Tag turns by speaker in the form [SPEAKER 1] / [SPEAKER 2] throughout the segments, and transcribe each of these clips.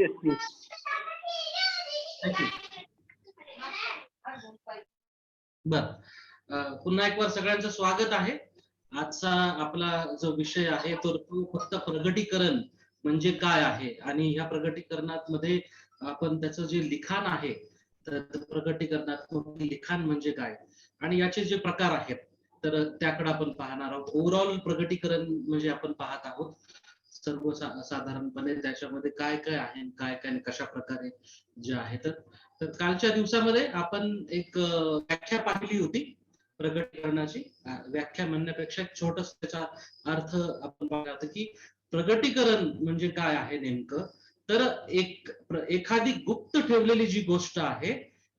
[SPEAKER 1] Yes please.
[SPEAKER 2] Thank you. बर, पुन्हा एक बार सगळ्यांचं स्वागत आहे. आजचा आपला जो विषय आहे तो फक्त प्रगटीकरण म्हणजे काय आहे आणि ह्या प्रगटीकरणात मध्ये आपण त्याचं जे लिखाण आहे तर प्रगटीकरणात लिखाण म्हणजे काय आणि याचे जे प्रकार आहेत तर त्याकडे आपण पाहणार आहोत. ओव्हरऑल प्रगटीकरण म्हणजे आपण पाहत आहोत सर्वसाधारणपणे त्याच्यामध्ये काय काय आहे, काय काय कशा प्रकारे जे आहे. तर कालच्या दिवसामध्ये आपण एक व्याख्या पाहिली होती प्रगटीकरणाची. व्याख्या म्हणण्यापेक्षा छोटस त्याचा अर्थ आपण पाहिला होता की प्रगटीकरण म्हणजे काय आहे नेमकं. तर एखादी गुप्त ठेवलेली जी गोष्ट आहे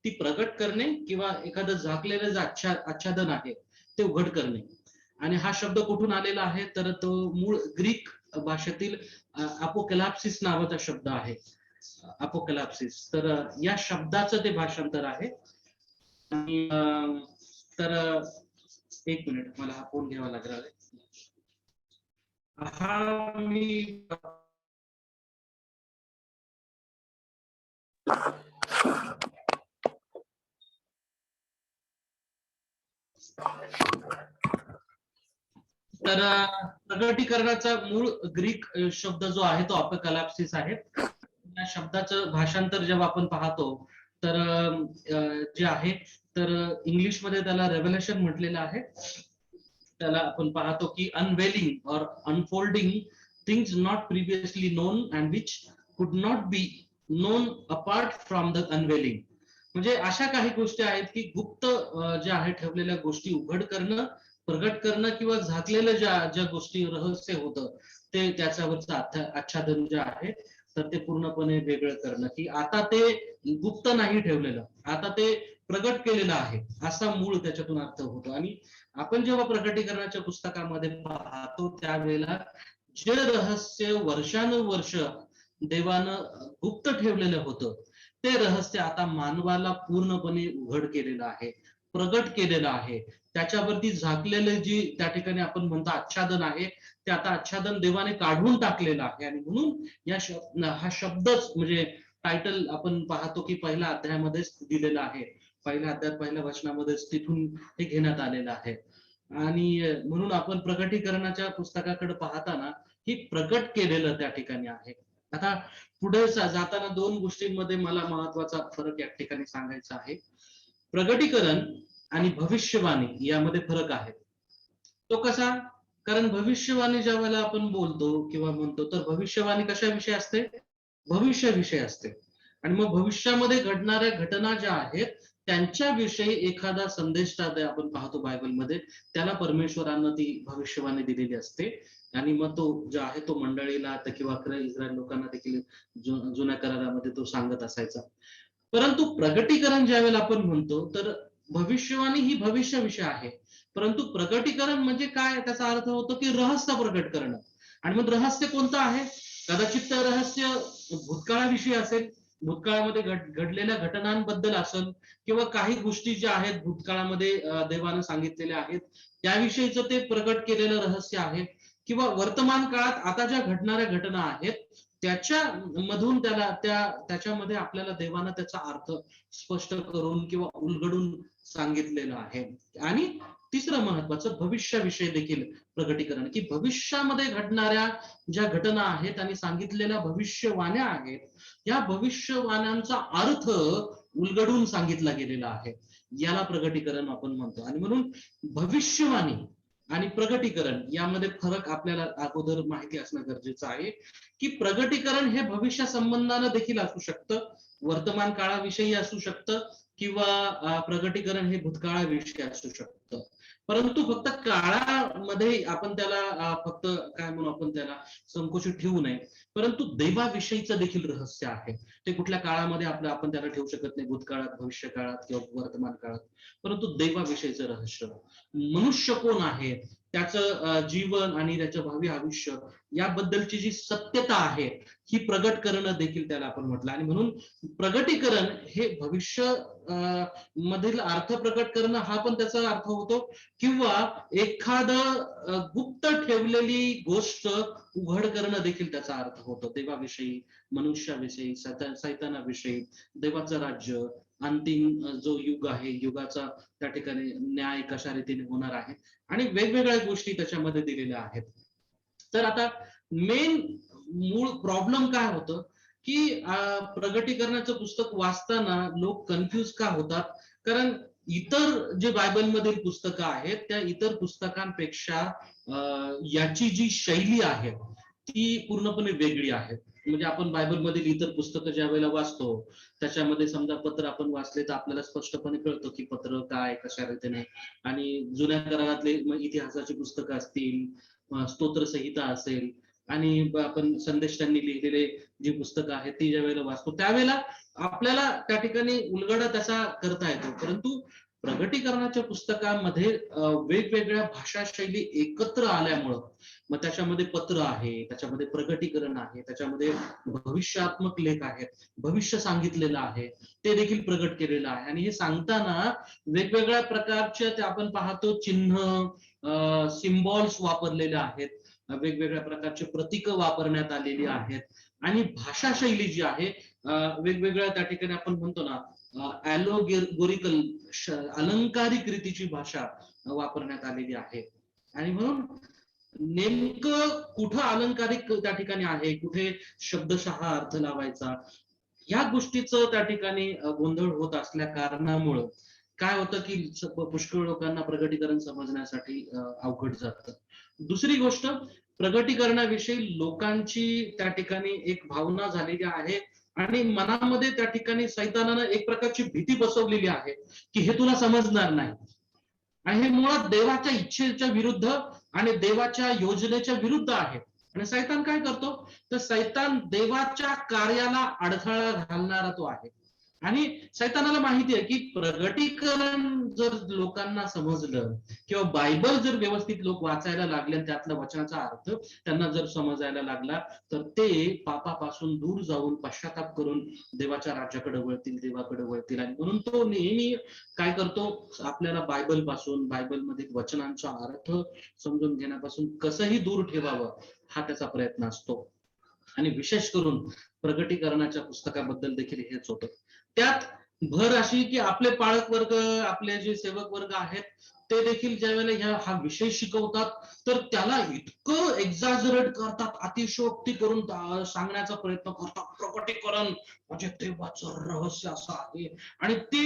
[SPEAKER 2] ती प्रगट करणे किंवा एखादं झाकलेलं जे आच्छादन आहे ते उघड करणे. आणि हा शब्द कुठून आलेला आहे तर तो मूळ ग्रीक भाषेतील अपोकॅलिप्सिस नावाचा शब्द आहे. अपोकॅलिप्सिस, तर या शब्दाचं ते भाषांतर आहे. आणि तर एक मिनिट, मला हा फोन घ्यावा लागला आहे. हा मी तर प्रगटीकरणाचा मूळ ग्रीक शब्द जो आहे तो अपोकॅलिप्सिस आहे. या शब्दाचं भाषांतर जेव्हा आपण पाहतो तर जे आहे तर इंग्लिश मध्ये त्याला रेव्हलेशन म्हटलेलं आहे. त्याला आपण पाहतो की अनवेलिंग और unfolding things not previously non and which could not be known apart from the unveiling. म्हणजे अशा काही गोष्टी आहेत की गुप्त ज्या आहेत ठेवलेल्या गोष्टी उघड करणं, प्रगट करणं किंवा झाकलेलं ज्या गोष्टी रहस्य होतं ते त्याच्यावरचं आच्छादन जे आहे तर ते पूर्णपणे वेगळं करणं, की आता ते गुप्त नाही ठेवलेलं, आता ते प्रगट केलेलं आहे, असा मूळ त्याच्यातून अर्थ होतो. आणि आपण जेव्हा प्रगटीकरणाच्या पुस्तकामध्ये पाहतो त्यावेळेला जे रहस्य वर्षानुवर्ष देवानं गुप्त ठेवलेलं होतं ते रहस्य आता मानवाला पूर्णपणे उघड केलेलं आहे, प्रगट केलेलं आहे. त्याच्यावरती झाकलेले जी त्या ठिकाणी आपण म्हणतो आच्छादन आहे ते आता आच्छादन देवाने काढून टाकलेलं आहे. आणि म्हणून हा शब्दच म्हणजे टायटल आपण पाहतो की पहिल्या अध्यायामध्येच दिलेला आहे, पहिल्या अध्यायात पहिल्या वचनामध्येच तिथून हे घेण्यात आलेलं आहे. आणि म्हणून आपण प्रगटीकरणाच्या पुस्तकाकडे पाहताना ही प्रकट केलेलं त्या ठिकाणी आहे. आता पुढे जाताना दोन गोष्टींमध्ये मला महत्वाचा फरक या ठिकाणी सांगायचा आहे. प्रगटीकरण आणि भविष्यवाणी यामध्ये फरक आहे. तो कसा? कारण भविष्यवाणी ज्या वेळेला आपण बोलतो किंवा म्हणतो तर भविष्यवाणी कशाविषयी असते? भविष्याविषयी असते. आणि मग भविष्यामध्ये घडणाऱ्या घटना ज्या आहेत त्यांच्याविषयी एखादा संदेश आपण पाहतो बायबलमध्ये, त्याला परमेश्वरानं ती भविष्यवाणी दिलेली असते. आणि मग तो जो आहे तो मंडळीला किंवा इस्रायल लोकांना देखील जुन्या करारामध्ये तो सांगत असायचा. परंतु प्रगटीकरण ज्यावेळेला आपण म्हणतो तर भविष्यवाणी ही भविष्याविषयी आहे, परंतु प्रगटीकरण म्हणजे काय, त्याचा अर्थ होतो की रहस्य प्रगट करणं. आणि मग रहस्य कोणतं आहे? कदाचित ते रहस्य भूतकाळाविषयी असेल, भूतकाळामध्ये घडलेल्या घटनांबद्दल असेल, किंवा काही गोष्टी ज्या आहेत भूतकाळामध्ये देवानं सांगितलेल्या आहेत त्याविषयीचं ते प्रगट केलेलं रहस्य आहे, किंवा वर्तमान काळात आता ज्या घडणाऱ्या घटना आहेत त्याच्या मधून त्याच्यामध्ये आपल्याला देवानं त्याचा अर्थ स्पष्ट करून किंवा उलगडून सांगितलेलं आहे. आणि तिसरं महत्वाचं भविष्याविषयी देखील प्रगटीकरण, की भविष्यामध्ये घडणाऱ्या ज्या घटना आहेत आणि सांगितलेल्या भविष्यवाण्या आहेत या भविष्यवाण्यांचा अर्थ उलगडून सांगितला गेलेला आहे, याला प्रगटीकरण आपण म्हणतो. आणि म्हणून भविष्यवाणी आणि प्रगटीकरण यामध्ये फरक आपल्याला अगोदर माहिती असणं गरजेचं आहे, की प्रगटीकरण हे भविष्य संबंधानं देखील असू शकतं, वर्तमान काळाविषयी असू शकतं, किंवा प्रगटीकरण हे भूतकाळाविषयी असू शकतं. परंतु फक्त काळामध्ये आपण त्याला फक्त काय म्हणू आपण त्याला संकुचित ठेवू नये, परंतु देवाविषयीचं देखील रहस्य आहे. ते कुठल्या काळामध्ये आपण त्याला ठेवू शकत नाही, भूतकाळात, भविष्य काळात किंवा वर्तमान काळात, परंतु देवाविषयीचं रहस्य. मनुष्य कोण आहे, त्याचं जीवन आणि त्याचं भावी आयुष्य याबद्दलची जी सत्यता आहे ही प्रगट करणं देखील त्याला आपण म्हटलं. आणि म्हणून प्रगटीकरण हे भविष्य मधील अर्थ प्रकट करणं हा पण त्याचा अर्थ होतो, किंवा एखादं गुप्त ठेवलेली गोष्ट उघड करणं देखील त्याचा अर्थ होतो. देवाविषयी, मनुष्याविषयी, सैतानाविषयी, देवाचं राज्य, अंतिम जो युग आहे, युगाचा त्या ठिकाणी न्याय कशा रीतीने होणार आहे, आणि वेगवेगळ्या गोष्टी त्याच्यामध्ये दिलेल्या आहेत. तर आता मेन मूळ प्रॉब्लेम काय होतं, की प्रगटीकरणाचं पुस्तक वाचताना लोक कन्फ्यूज का होतात? कारण इतर जे बायबलमधील पुस्तकं आहेत त्या इतर पुस्तकांपेक्षा याची जी शैली आहे ती पूर्णपणे वेगळी आहे. म्हणजे आपण बायबलमधील इतर पुस्तकं ज्या वेळेला वाचतो त्याच्यामध्ये समजा पत्र आपण वाचले तर आपल्याला स्पष्टपणे कळतं की पत्र काय, कशा रीतीने. आणि जुन्या करारातले इतिहासाची पुस्तकं असतील, स्तोत्र संहिता असेल, आणि आपण संदेश त्यांनी लिहिलेले जी पुस्तकं आहेत ती ज्या वेळेला वाचतो त्यावेळेला आपल्याला त्या ठिकाणी उलगडा त्याचा करता येतो. परंतु प्रगटीकरणाच्या पुस्तकामध्ये वेगवेगळ्या भाषा शैली एकत्र आल्यामुळं, मग त्याच्यामध्ये पत्र आहे, त्याच्यामध्ये प्रगटीकरण आहे, त्याच्यामध्ये भविष्यात्मक लेख आहेत, भविष्य सांगितलेलं आहे ते देखील प्रगट केलेलं आहे. आणि हे सांगताना वेगवेगळ्या प्रकारचे ते आपण पाहतो चिन्ह, सिम्बॉल्स वापरलेले आहेत, वेगवेगळ्या प्रकारचे प्रतीक वापरण्यात आलेली आहेत. आणि भाषा शैली जी आहे वेगवेगळ्या त्या ठिकाणी आपण म्हणतो ना ॲलोगोरिकल, अलंकारिक रीतीची भाषा वापरण्यात आलेली आहे. आणि म्हणून नेमकं कुठं अलंकारिक त्या ठिकाणी आहे, कुठे शब्दशः अर्थ लावायचा, ह्या गोष्टीचं त्या ठिकाणी गोंधळ होत असल्या कारणामुळं काय होतं की पुष्कळ लोकांना प्रगटीकरण समजण्यासाठी अवघड जातं. दुसरी गोष्ट, प्रगटीकरणाविषयी लोकांची त्या ठिकाणी एक भावना झालेली आहे, आणि मनामध्ये त्या ठिकाणी सैतानानं एक प्रकारची भीती बसवलेली आहे की हे तुला समजणार नाही. आणि हे मुळात देवाच्या इच्छेच्या विरुद्ध आणि देवाच्या योजनेच्या विरुद्ध आहे. आणि सैतान काय करतो, तर सैतान देवाच्या कार्याला अडथळा घालणारा तो आहे. आणि सैतानाला माहिती आहे की प्रगटीकरण जर लोकांना समजलं, किंवा बायबल जर व्यवस्थित लोक वाचायला लागले आणि त्यातला वचनाचा अर्थ त्यांना जर समजायला लागला, तर ते पापापासून दूर जाऊन पश्चाताप करून देवाच्या राज्याकडे वळतील, देवाकडे वळतील. आणि म्हणून तो नेहमी काय करतो, आपल्याला बायबल पासून, बायबल मधील वचनांचा अर्थ समजून घेण्यापासून कसंही दूर ठेवावं हा त्याचा प्रयत्न असतो. आणि विशेष करून प्रगटीकरणाच्या पुस्तकाबद्दल देखील हेच होतं. त्यात भर अशी की आपले पाळक वर्ग, आपले जे सेवक वर्ग आहेत ते देखील ज्या वेळेला हा विषय शिकवतात तर त्याला इतकं एक्झॅजरेट करतात, अतिशयोक्ती करून सांगण्याचा प्रयत्न करतात. प्रगटीकरण म्हणजे देवाचं रहस्य असं आहे, आणि ते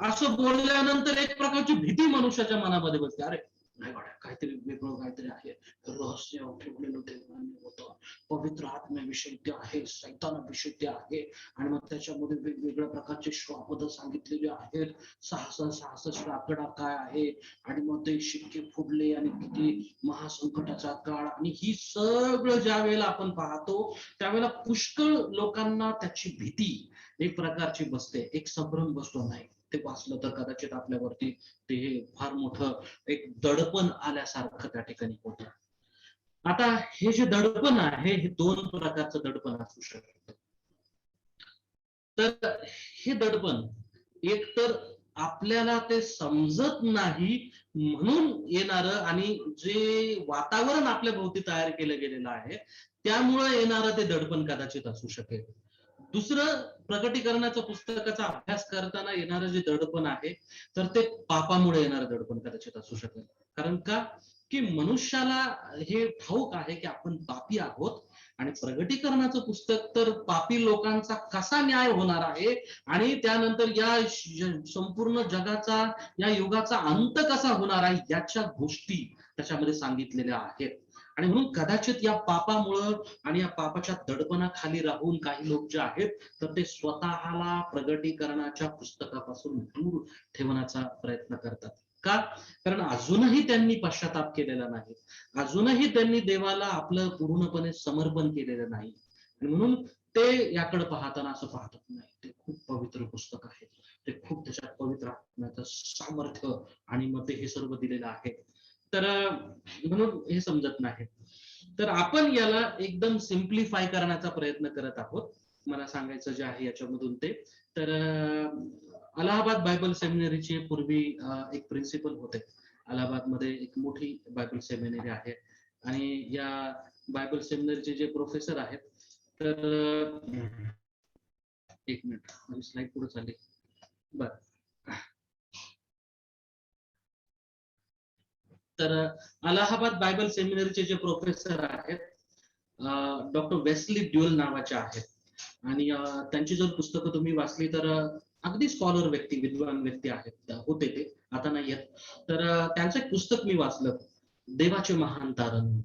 [SPEAKER 2] असं बोलल्यानंतर एक प्रकारची भीती मनुष्याच्या मनामध्ये बसते. अरे नाही वाटत, काहीतरी वेगळं काहीतरी आहे, रहस्य ठेवलेलं देवाने होतं, पवित्र आत्म्याविषयी ते आहे, सैतानाविषयी ते आहे, आणि मग त्याच्यामध्ये वेगवेगळ्या प्रकारचे श्वापद सांगितलेले आहेत, 66 आकडा काय आहे, आणि मग ते शिक्के फुडले आणि किती महासंकटाचा काळ. आणि ही सगळं ज्या वेळेला आपण पाहतो त्यावेळेला पुष्कळ लोकांना त्याची भीती एक प्रकारची बसते, एक संभ्रम बसतो. नाही, ते वाचलं तर कदाचित आपल्यावरती ते फार मोठं एक दडपण आल्यासारखं त्या ठिकाणी होतं. आता हे जे दडपण आहे हे दोन प्रकारचं दडपण असू शकतं. तर हे दडपण एक तर आपल्याला ते समजत नाही म्हणून येणारं, आणि जे वातावरण आपल्या भोवती तयार केलं गेलेलं आहे त्यामुळे येणारं ते दडपण कदाचित असू शकेल. दुसरं, प्रकटीकरणाच्या पुस्तकाचा अभ्यास करताना येणारं जे दडपण आहे तर ते पापामुळे येणारं दडपण कदाचित असू शकेल. कारण का, की मनुष्याला हे ठाऊक आहे की आपण पापी आहोत, आणि प्रगटीकरणाचं पुस्तक तर पापी लोकांचा कसा न्याय होणार आहे आणि त्यानंतर या संपूर्ण जगाचा, या युगाचा अंत कसा होणार आहे याच्या गोष्टी त्याच्यामध्ये सांगितलेल्या आहेत. आणि म्हणून कदाचित या पापामुळं आणि या पापाच्या दडपणाखाली राहून काही लोक जे आहेत तर ते स्वतःला प्रगटीकरणाच्या पुस्तकापासून दूर ठेवण्याचा प्रयत्न करतात. का? कारण अजूनही त्यांनी पश्चाताप केलेला नाही, अजूनही त्यांनी देवाला आपलं पूर्णपणे समर्पण केलेलं नाही. आणि म्हणून ते याकडे पाहताना असं पाहतात, नाही ते खूप पवित्र पुस्तक आहे, ते खूप त्याच्यात पवित्र आत्म्याचं सामर्थ्य आणि मग ते हे सर्व दिलेलं आहे. तर म्हणून हे समजत नाही. तर आपण याला एकदम सिम्प्लिफाय करण्याचा प्रयत्न करत आहोत. मला सांगायचं जे आहे याच्यामधून ते. तर अलाहाबाद बायबल सेमिनरीचे पूर्वी एक प्रिन्सिपल होते. अलाहाबादमध्ये एक मोठी बायबल सेमिनरी आहे आणि या बायबल सेमिनरीचे जे प्रोफेसर आहेत, तर एक मिनिट माझी स्लाइड पुढे चालली. बर, तर अलाहाबाद बायबल सेमिनरीचे जे प्रोफेसर आहेत, डॉक्टर वेस्ली ड्युअल नावाचे आहेत. आणि त्यांची जर पुस्तकं तुम्ही वाचली तर अगदी स्कॉलर व्यक्ती, विद्वान व्यक्ती आहेत, होते ते, आता नाही आहेत. तर त्यांचं एक पुस्तक मी वाचलं, देवाचे महान तारण.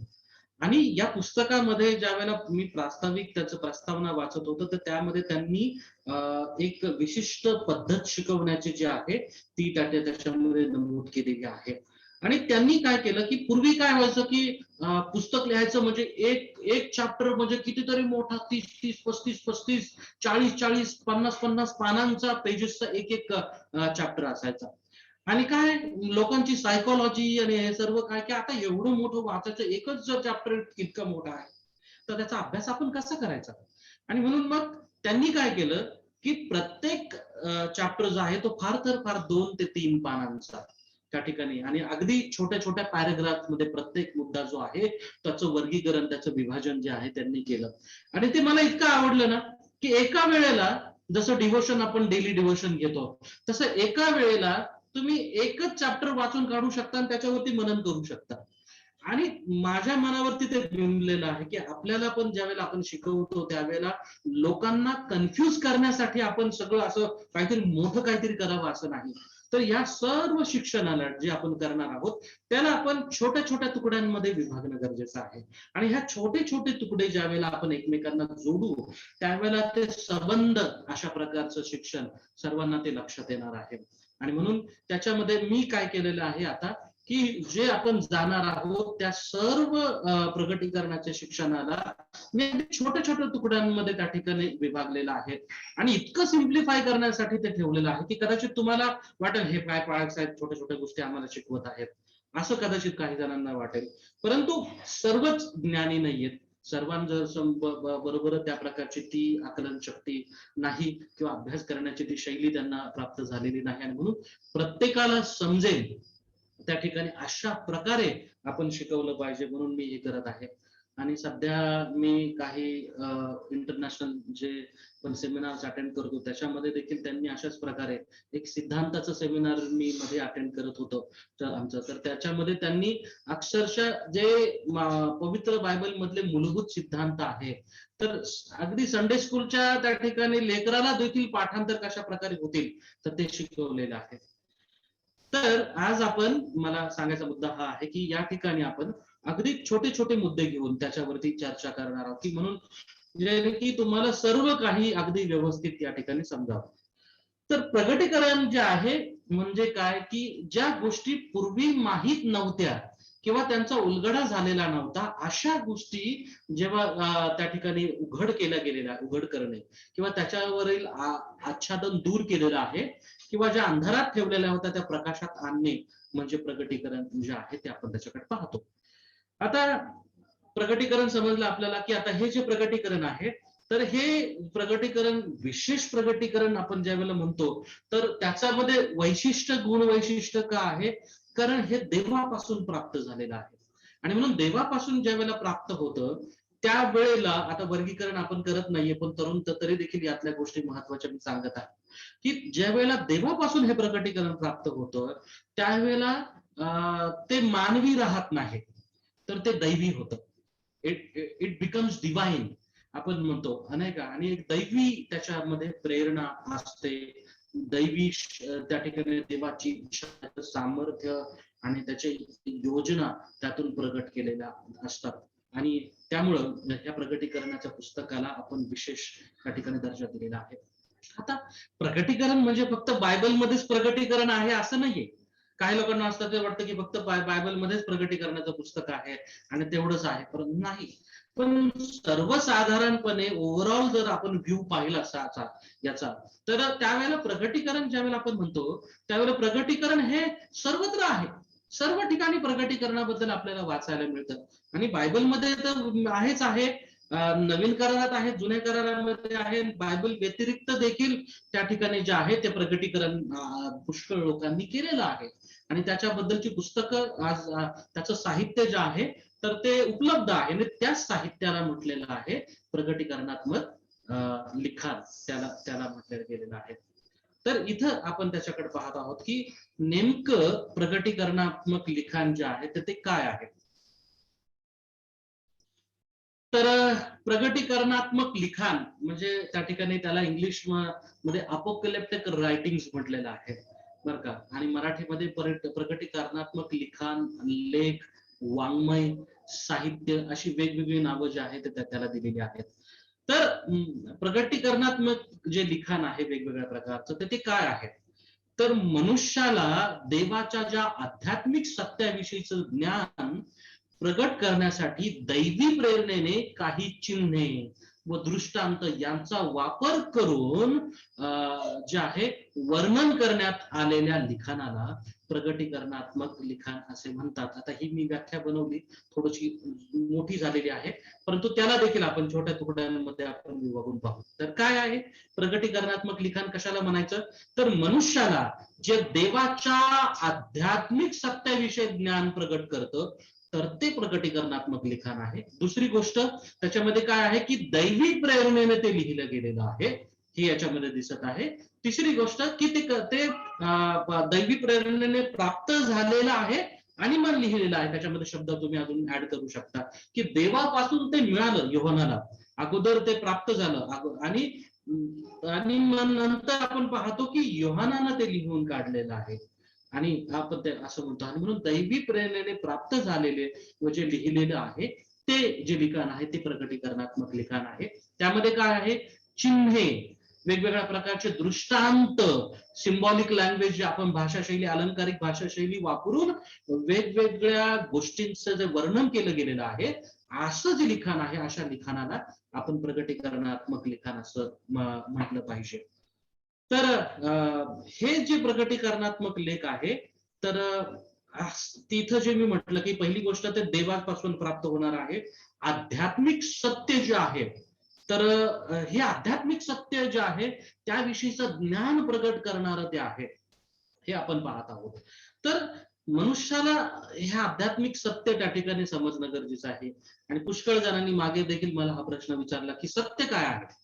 [SPEAKER 2] आणि या पुस्तकामध्ये ज्या वेळेला मी प्रास्ताविक त्याचं प्रस्तावना वाचत होतो, तर त्यामध्ये त्यांनी एक विशिष्ट पद्धत शिकवण्याची जी आहे ती त्याच्यामध्ये नमूद केलेली आहे. आणि त्यांनी काय केलं की पूर्वी काय व्हायचं की पुस्तक लिहायचं म्हणजे एक एक चॅप्टर म्हणजे कितीतरी मोठा, 30-30, 35-35, 40-40, 50-50 पानांचा, पेजेसचा एक एक चॅप्टर असायचा. आणि काय लोकांची सायकोलॉजी आणि हे सर्व काय की आता एवढं मोठं वाचायचं, एकच जर चॅप्टर इतका मोठा आहे तर त्याचा अभ्यास आपण कसा करायचा. आणि म्हणून मग त्यांनी काय केलं की प्रत्येक चॅप्टर जो आहे तो फार तर फार 2 ते 3 पानांचा त्या ठिकाणी, आणि अगदी छोट्या छोट्या पॅराग्राफ मध्ये प्रत्येक मुद्दा जो आहे त्याचं वर्गीकरण, त्याचं विभाजन जे आहे त्यांनी केलं. आणि ते मला इतकं आवडलं ना की एका वेळेला जसं डिव्होशन, आपण डेली डिव्होशन घेतो, तसं एका वेळेला तुम्ही एकच चॅप्टर वाचून काढू शकता आणि त्याच्यावरती मनन करू शकता. आणि माझ्या मनावरती ते बिंबलेलं आहे की आपल्याला पण ज्यावेळेला आपण शिकवतो त्यावेळेला लोकांना कन्फ्युज करण्यासाठी आपण सगळं असं काहीतरी मोठं काहीतरी करावं असं नाही. तर या सर्व शिक्षणाला जे आपण करणार आहोत त्याला आपण छोट्या छोट्या तुकड्यांमध्ये विभागणं गरजेचं आहे. आणि ह्या छोटे छोटे तुकडे ज्या वेळेला आपण एकमेकांना जोडू त्यावेळेला ते संबंध अशा प्रकारचं शिक्षण सर्वांना ते लक्षात येणार आहे. आणि म्हणून त्याच्यामध्ये मी काय केलेलं आहे आता की जे आपण जाणार आहोत त्या सर्व प्रगटीकरणाच्या शिक्षणाला मी छोट्या छोट्या तुकड्यांमध्ये त्या ठिकाणी विभागलेलं आहे. आणि इतकं सिम्प्लिफाय करण्यासाठी ते ठेवलेलं आहे की कदाचित तुम्हाला वाटेल हे काय पाळक साहेब छोट्या छोट्या गोष्टी आम्हाला शिकवत आहेत, असं कदाचित काही जणांना वाटेल. परंतु सर्वच ज्ञानी नाहीयेत. बरोबर त्या प्रकारची ती आकलन शक्ती नाही किंवा अभ्यास करण्याची ती शैली त्यांना प्राप्त झालेली नाही. आणि म्हणून प्रत्येकाला समजेल त्या ठिकाणी अशा प्रकारे आपण शिकवलं पाहिजे म्हणून मी हे करत आहे. आणि सध्या मी काही इंटरनॅशनल जे पण सेमिनार्स अटेंड करतो त्याच्यामध्ये देखील त्यांनी अशाच प्रकारे एक सिद्धांताचं सेमिनार मी मध्ये अटेंड करत होतो तर आमचं, तर त्याच्यामध्ये त्यांनी अक्षरशः जे पवित्र बायबल मधले मूलभूत सिद्धांत आहे, तर अगदी संडे स्कूलच्या त्या ठिकाणी लेकराला देखील पाठांतर कशा प्रकारे होतील तर ते शिकवलेलं आहे. तर आज आपण, मला सांगायचा मुद्दा हा आहे की या ठिकाणी आपण अगदी छोटे छोटे मुद्दे घेऊन त्याच्यावरती चर्चा करणार आहोत की म्हणून जे की तुम्हाला सर्व काही अगदी व्यवस्थित या ठिकाणी समजावं. तर प्रगटीकरण जे आहे म्हणजे काय की ज्या गोष्टी पूर्वी माहीत नव्हत्या किंवा त्यांचा उलगडा झालेला नव्हता अशा गोष्टी जेव्हा त्या ठिकाणी उघड केल्या गेलेल्या, उघड करणे किंवा त्याच्यावरील आच्छादन दूर केलेलं आहे किंवा ज्या अंधारात ठेवलेल्या होत्या त्या प्रकाशात आणणे म्हणजे प्रगटीकरण जे आहे ते आपण त्याच्याकडे पाहतो. आता प्रगटीकरण समजलं आपल्याला की आता हे जे प्रगटीकरण आहे तर हे प्रगटीकरण, विशेष प्रगटीकरण आपण ज्या वेळेला म्हणतो तर त्याच्यामध्ये वैशिष्ट्य, गुण वैशिष्ट्य का आहे, कारण हे देवापासून प्राप्त झालेलं आहे. आणि म्हणून देवापासून ज्या वेळेला प्राप्त होतं त्यावेळेला, आता वर्गीकरण आपण करत नाहीये पण तरी देखील यातल्या गोष्टी महत्वाच्या मी सांगत आहे की ज्या वेळेला देवापासून हे प्रगटीकरण प्राप्त होतं त्यावेळेला ते मानवी राहत नाही तर ते दैवी होतं. इट बिकम्स डिवाइन आपण म्हणतो नाही का. आणि एक दैवी त्याच्यामध्ये प्रेरणा असते, दैवी त्या ठिकाणी देवाची इच्छा, सामर्थ्य आणि त्याची योजना त्यातून प्रगट केलेल्या असतात. आणि त्यामुळं या प्रगटीकरणाच्या पुस्तकाला आपण विशेष त्या ठिकाणी दर्जा दिलेला आहे. आता प्रगटीकरण म्हणजे फक्त बायबलमध्येच प्रगटीकरण आहे असं नाहीये. काही लोकांना असतं ते वाटतं की फक्त बायबलमध्येच प्रगटीकरणाचं पुस्तक आहे आणि तेवढंच आहे, परंतु नाही. पण सर्वसाधारणपणे ओव्हरऑल जर आपण व्ह्यू पाहिला याचा, तर त्यावेळेला प्रगटीकरण ज्यावेळेला आपण म्हणतो त्यावेळेला प्रगटीकरण हे सर्वत्र आहे. सर्व ठिकाणी प्रगटीकरणाबद्दल आपल्याला वाचायला मिळतं. आणि बायबलमध्ये तर आहेच आहे, नवीन करारात आहे, जुन्या करारामध्ये आहे, बायबल व्यतिरिक्त देखील त्या ठिकाणी जे आहे ते प्रगटीकरण पुष्कळ लोकांनी केलेलं आहे. आणि त्याच्याबद्दलची पुस्तकं आज त्याचं साहित्य जे आहे तर ते उपलब्ध आहे आणि त्याच साहित्याला म्हटलेलं आहे प्रगटीकरणात्मक लिखाण, त्याला त्याला म्हटलं गेलेलं आहे. तर इथं आपण त्याच्याकडे पाहत आहोत की नेमकं प्रगटीकरणात्मक लिखाण जे आहे तर ते काय आहे. तर प्रगटीकरणात्मक लिखाण म्हणजे त्या ठिकाणी त्याला इंग्लिश मध्ये अपोकॅलिप्टिक रायटिंग्स म्हटलेलं आहे बरं का. आणि मराठीमध्ये प्रगटीकरणात्मक लिखाण, लेख, वाङ्मय, साहित्य अशी वेगवेगळी नावं जी आहेत त्याला दिलेली आहेत. तर प्रगटीकरणात्मक जे लिखाण आहे वेगवेगळ्या प्रकारचं तर ते काय आहे. तर मनुष्याला देवाच्या ज्या आध्यात्मिक सत्याविषयीचं ज्ञान प्रगट करण्यासाठी दैवी प्रेरणेने काही चिन्हे व दृष्टांत यांचा वापर करून जे आहे वर्णन करण्यात आलेल्या लिखाणाला प्रगटीकरणात्मक लिखाण असे म्हणतात. आता ही मी व्याख्या बनवली, थोडीशी मोठी झालेली आहे, परंतु त्याला देखील आपण छोट्या तुकड्यांमध्ये आपण विभागून पाहू. तर काय आहे प्रगटीकरणात्मक लिखाण, कशाला म्हणायचं. तर मनुष्याला जे देवाच्या आध्यात्मिक सत्याविषयी ज्ञान प्रगट करतं तर ते प्रगटीकरणात्मक लिखाण आहे. दुसरी गोष्ट त्याच्यामध्ये काय आहे की दैवी प्रेरणेने ते लिहिलं गेलेलं आहे, हे याच्यामध्ये दिसत आहे. तिसरी गोष्ट की ते दैवी प्रेरणेने प्राप्त झालेलं आहे आणि मग लिहिलेलं आहे. त्याच्यामध्ये शब्द तुम्ही अजून ऍड करू शकता की देवापासून ते मिळालं योहानाला, अगोदर ते प्राप्त झालं आणि आणि मग नंतर आपण पाहतो की योहानानं ते लिहून काढलेलं आहे. आणि आपण ते असं म्हणतो. आणि म्हणून दैवी प्रेरणेने प्राप्त झालेले व जे लिहिलेलं आहे ते जे लिखाण आहे ते प्रगटीकरणात्मक लिखाण आहे. त्यामध्ये काय आहे, चिन्हे, वेगवेगळ्या प्रकारचे दृष्टांत, सिम्बॉलिक लँग्वेज जे आपण भाषाशैली, अलंकारिक भाषाशैली वापरून वेगवेगळ्या गोष्टींचं जे वर्णन केलं गेलेलं आहे असं जे लिखाण आहे, अशा लिखाणाला आपण प्रगटीकरणात्मक लिखाण असं म्हटलं पाहिजे. तर हे जे प्रगटीकरणात्मक लेख आहे तर तिथं जे मी म्हटलं की पहिली गोष्ट ते देवापासून प्राप्त होणार आहे. आध्यात्मिक सत्य जे आहे तर हे आध्यात्मिक सत्य जे आहे त्याविषयीचं ज्ञान प्रगट करणारं ते आहे, हे आपण पाहत आहोत. तर मनुष्याला हे आध्यात्मिक सत्य त्या ठिकाणी समजणं गरजेचं आहे. आणि पुष्कळ जणांनी मागे देखील मला हा प्रश्न विचारला की सत्य काय आहे.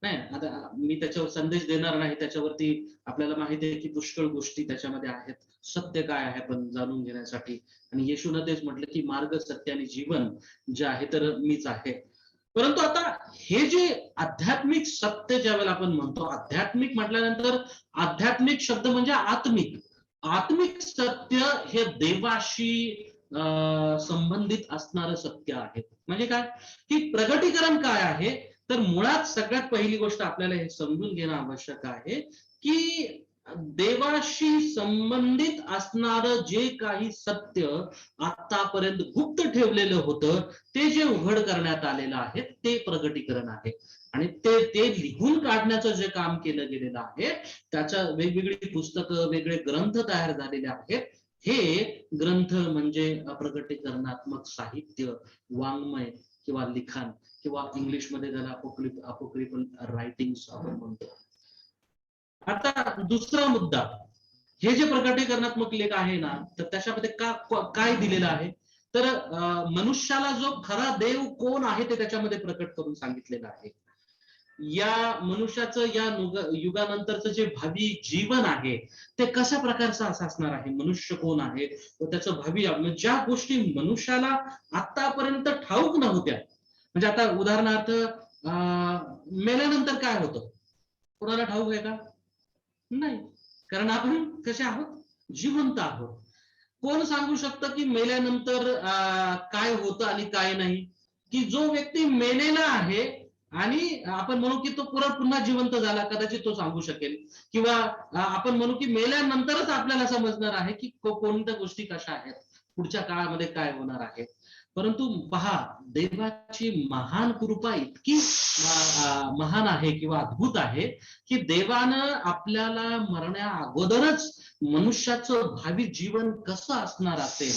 [SPEAKER 2] नाही, आता मी त्याच्यावर संदेश देणार नाही, त्याच्यावरती आपल्याला माहिती आहे की पुष्कळ गोष्टी त्याच्यामध्ये आहेत. सत्य काय आहे पण जाणून घेण्यासाठी. आणि येशूनं तेच म्हटलं की मार्ग, सत्य आणि जीवन जे आहे तर मीच आहे. परंतु आता हे जे आध्यात्मिक सत्य ज्या वेळेला आपण म्हणतो, आध्यात्मिक म्हटल्यानंतर आध्यात्मिक शब्द म्हणजे आत्मिक. आत्मिक सत्य हे देवाशी संबंधित असणारं सत्य आहे. म्हणजे काय की प्रगटीकरण काय आहे. तर मुळात सगळ्यात पहिली गोष्ट आपल्याला हे समजून घेणं आवश्यक आहे की देवाशी संबंधित असणारं जे काही सत्य आतापर्यंत गुप्त ठेवलेलं होतं ते जे उघड करण्यात आलेलं आहे ते प्रगटीकरण आहे. आणि ते ते लिहून काढण्याचं जे काम केलं गेलेलं आहे त्याच्या वेगवेगळी पुस्तकं, वेगळे ग्रंथ तयार झालेले आहेत. हे ग्रंथ म्हणजे प्रगटीकरणात्मक साहित्य, वाङ्मय किंवा लिखाण किंवा इंग्लिशमध्ये त्याला अपोक्रिफल रायटिंग्स आपण म्हणतो. आता दुसरा मुद्दा, हे जे प्रगटीकरणात्मक लेख आहे ना तर त्याच्यामध्ये काय दिलेलं आहे. तर मनुष्याला जो खरा देव कोण आहे ते त्याच्यामध्ये प्रकट करून सांगितलेलं आहे. या मनुष्याचं या युगानंतरचं जे भावी जीवन आहे ते कशा प्रकारचं असं असणार आहे, मनुष्य कोण आहे व त्याचं भावी, ज्या गोष्टी मनुष्याला आतापर्यंत ठाऊक नव्हत्या. म्हणजे आता उदाहरणार्थ मेल्यानंतर काय होतं कोणाला ठाऊक आहे का. नाही, कारण आपण कसे आहोत, जिवंत आहोत. कोण सांगू शकतं की मेल्यानंतर काय होतं आणि काय नाही. की जो व्यक्ती मेलेला आहे आणि आपण म्हणू की तो पुन्हा जिवंत झाला, कदाचित तो सांगू शकेल. किंवा आपण म्हणू की मेल्यानंतरच आपल्याला समजणार आहे की कोणत्या गोष्टी कशा आहेत, पुढच्या काळामध्ये काय होणार आहे. परंतु पहा, देवाची महान कृपा इतकी महान आहे किंवा अद्भुत आहे की देवानं आपल्याला मरण्या अगोदरच मनुष्याचं भावी जीवन कसं असणार असेल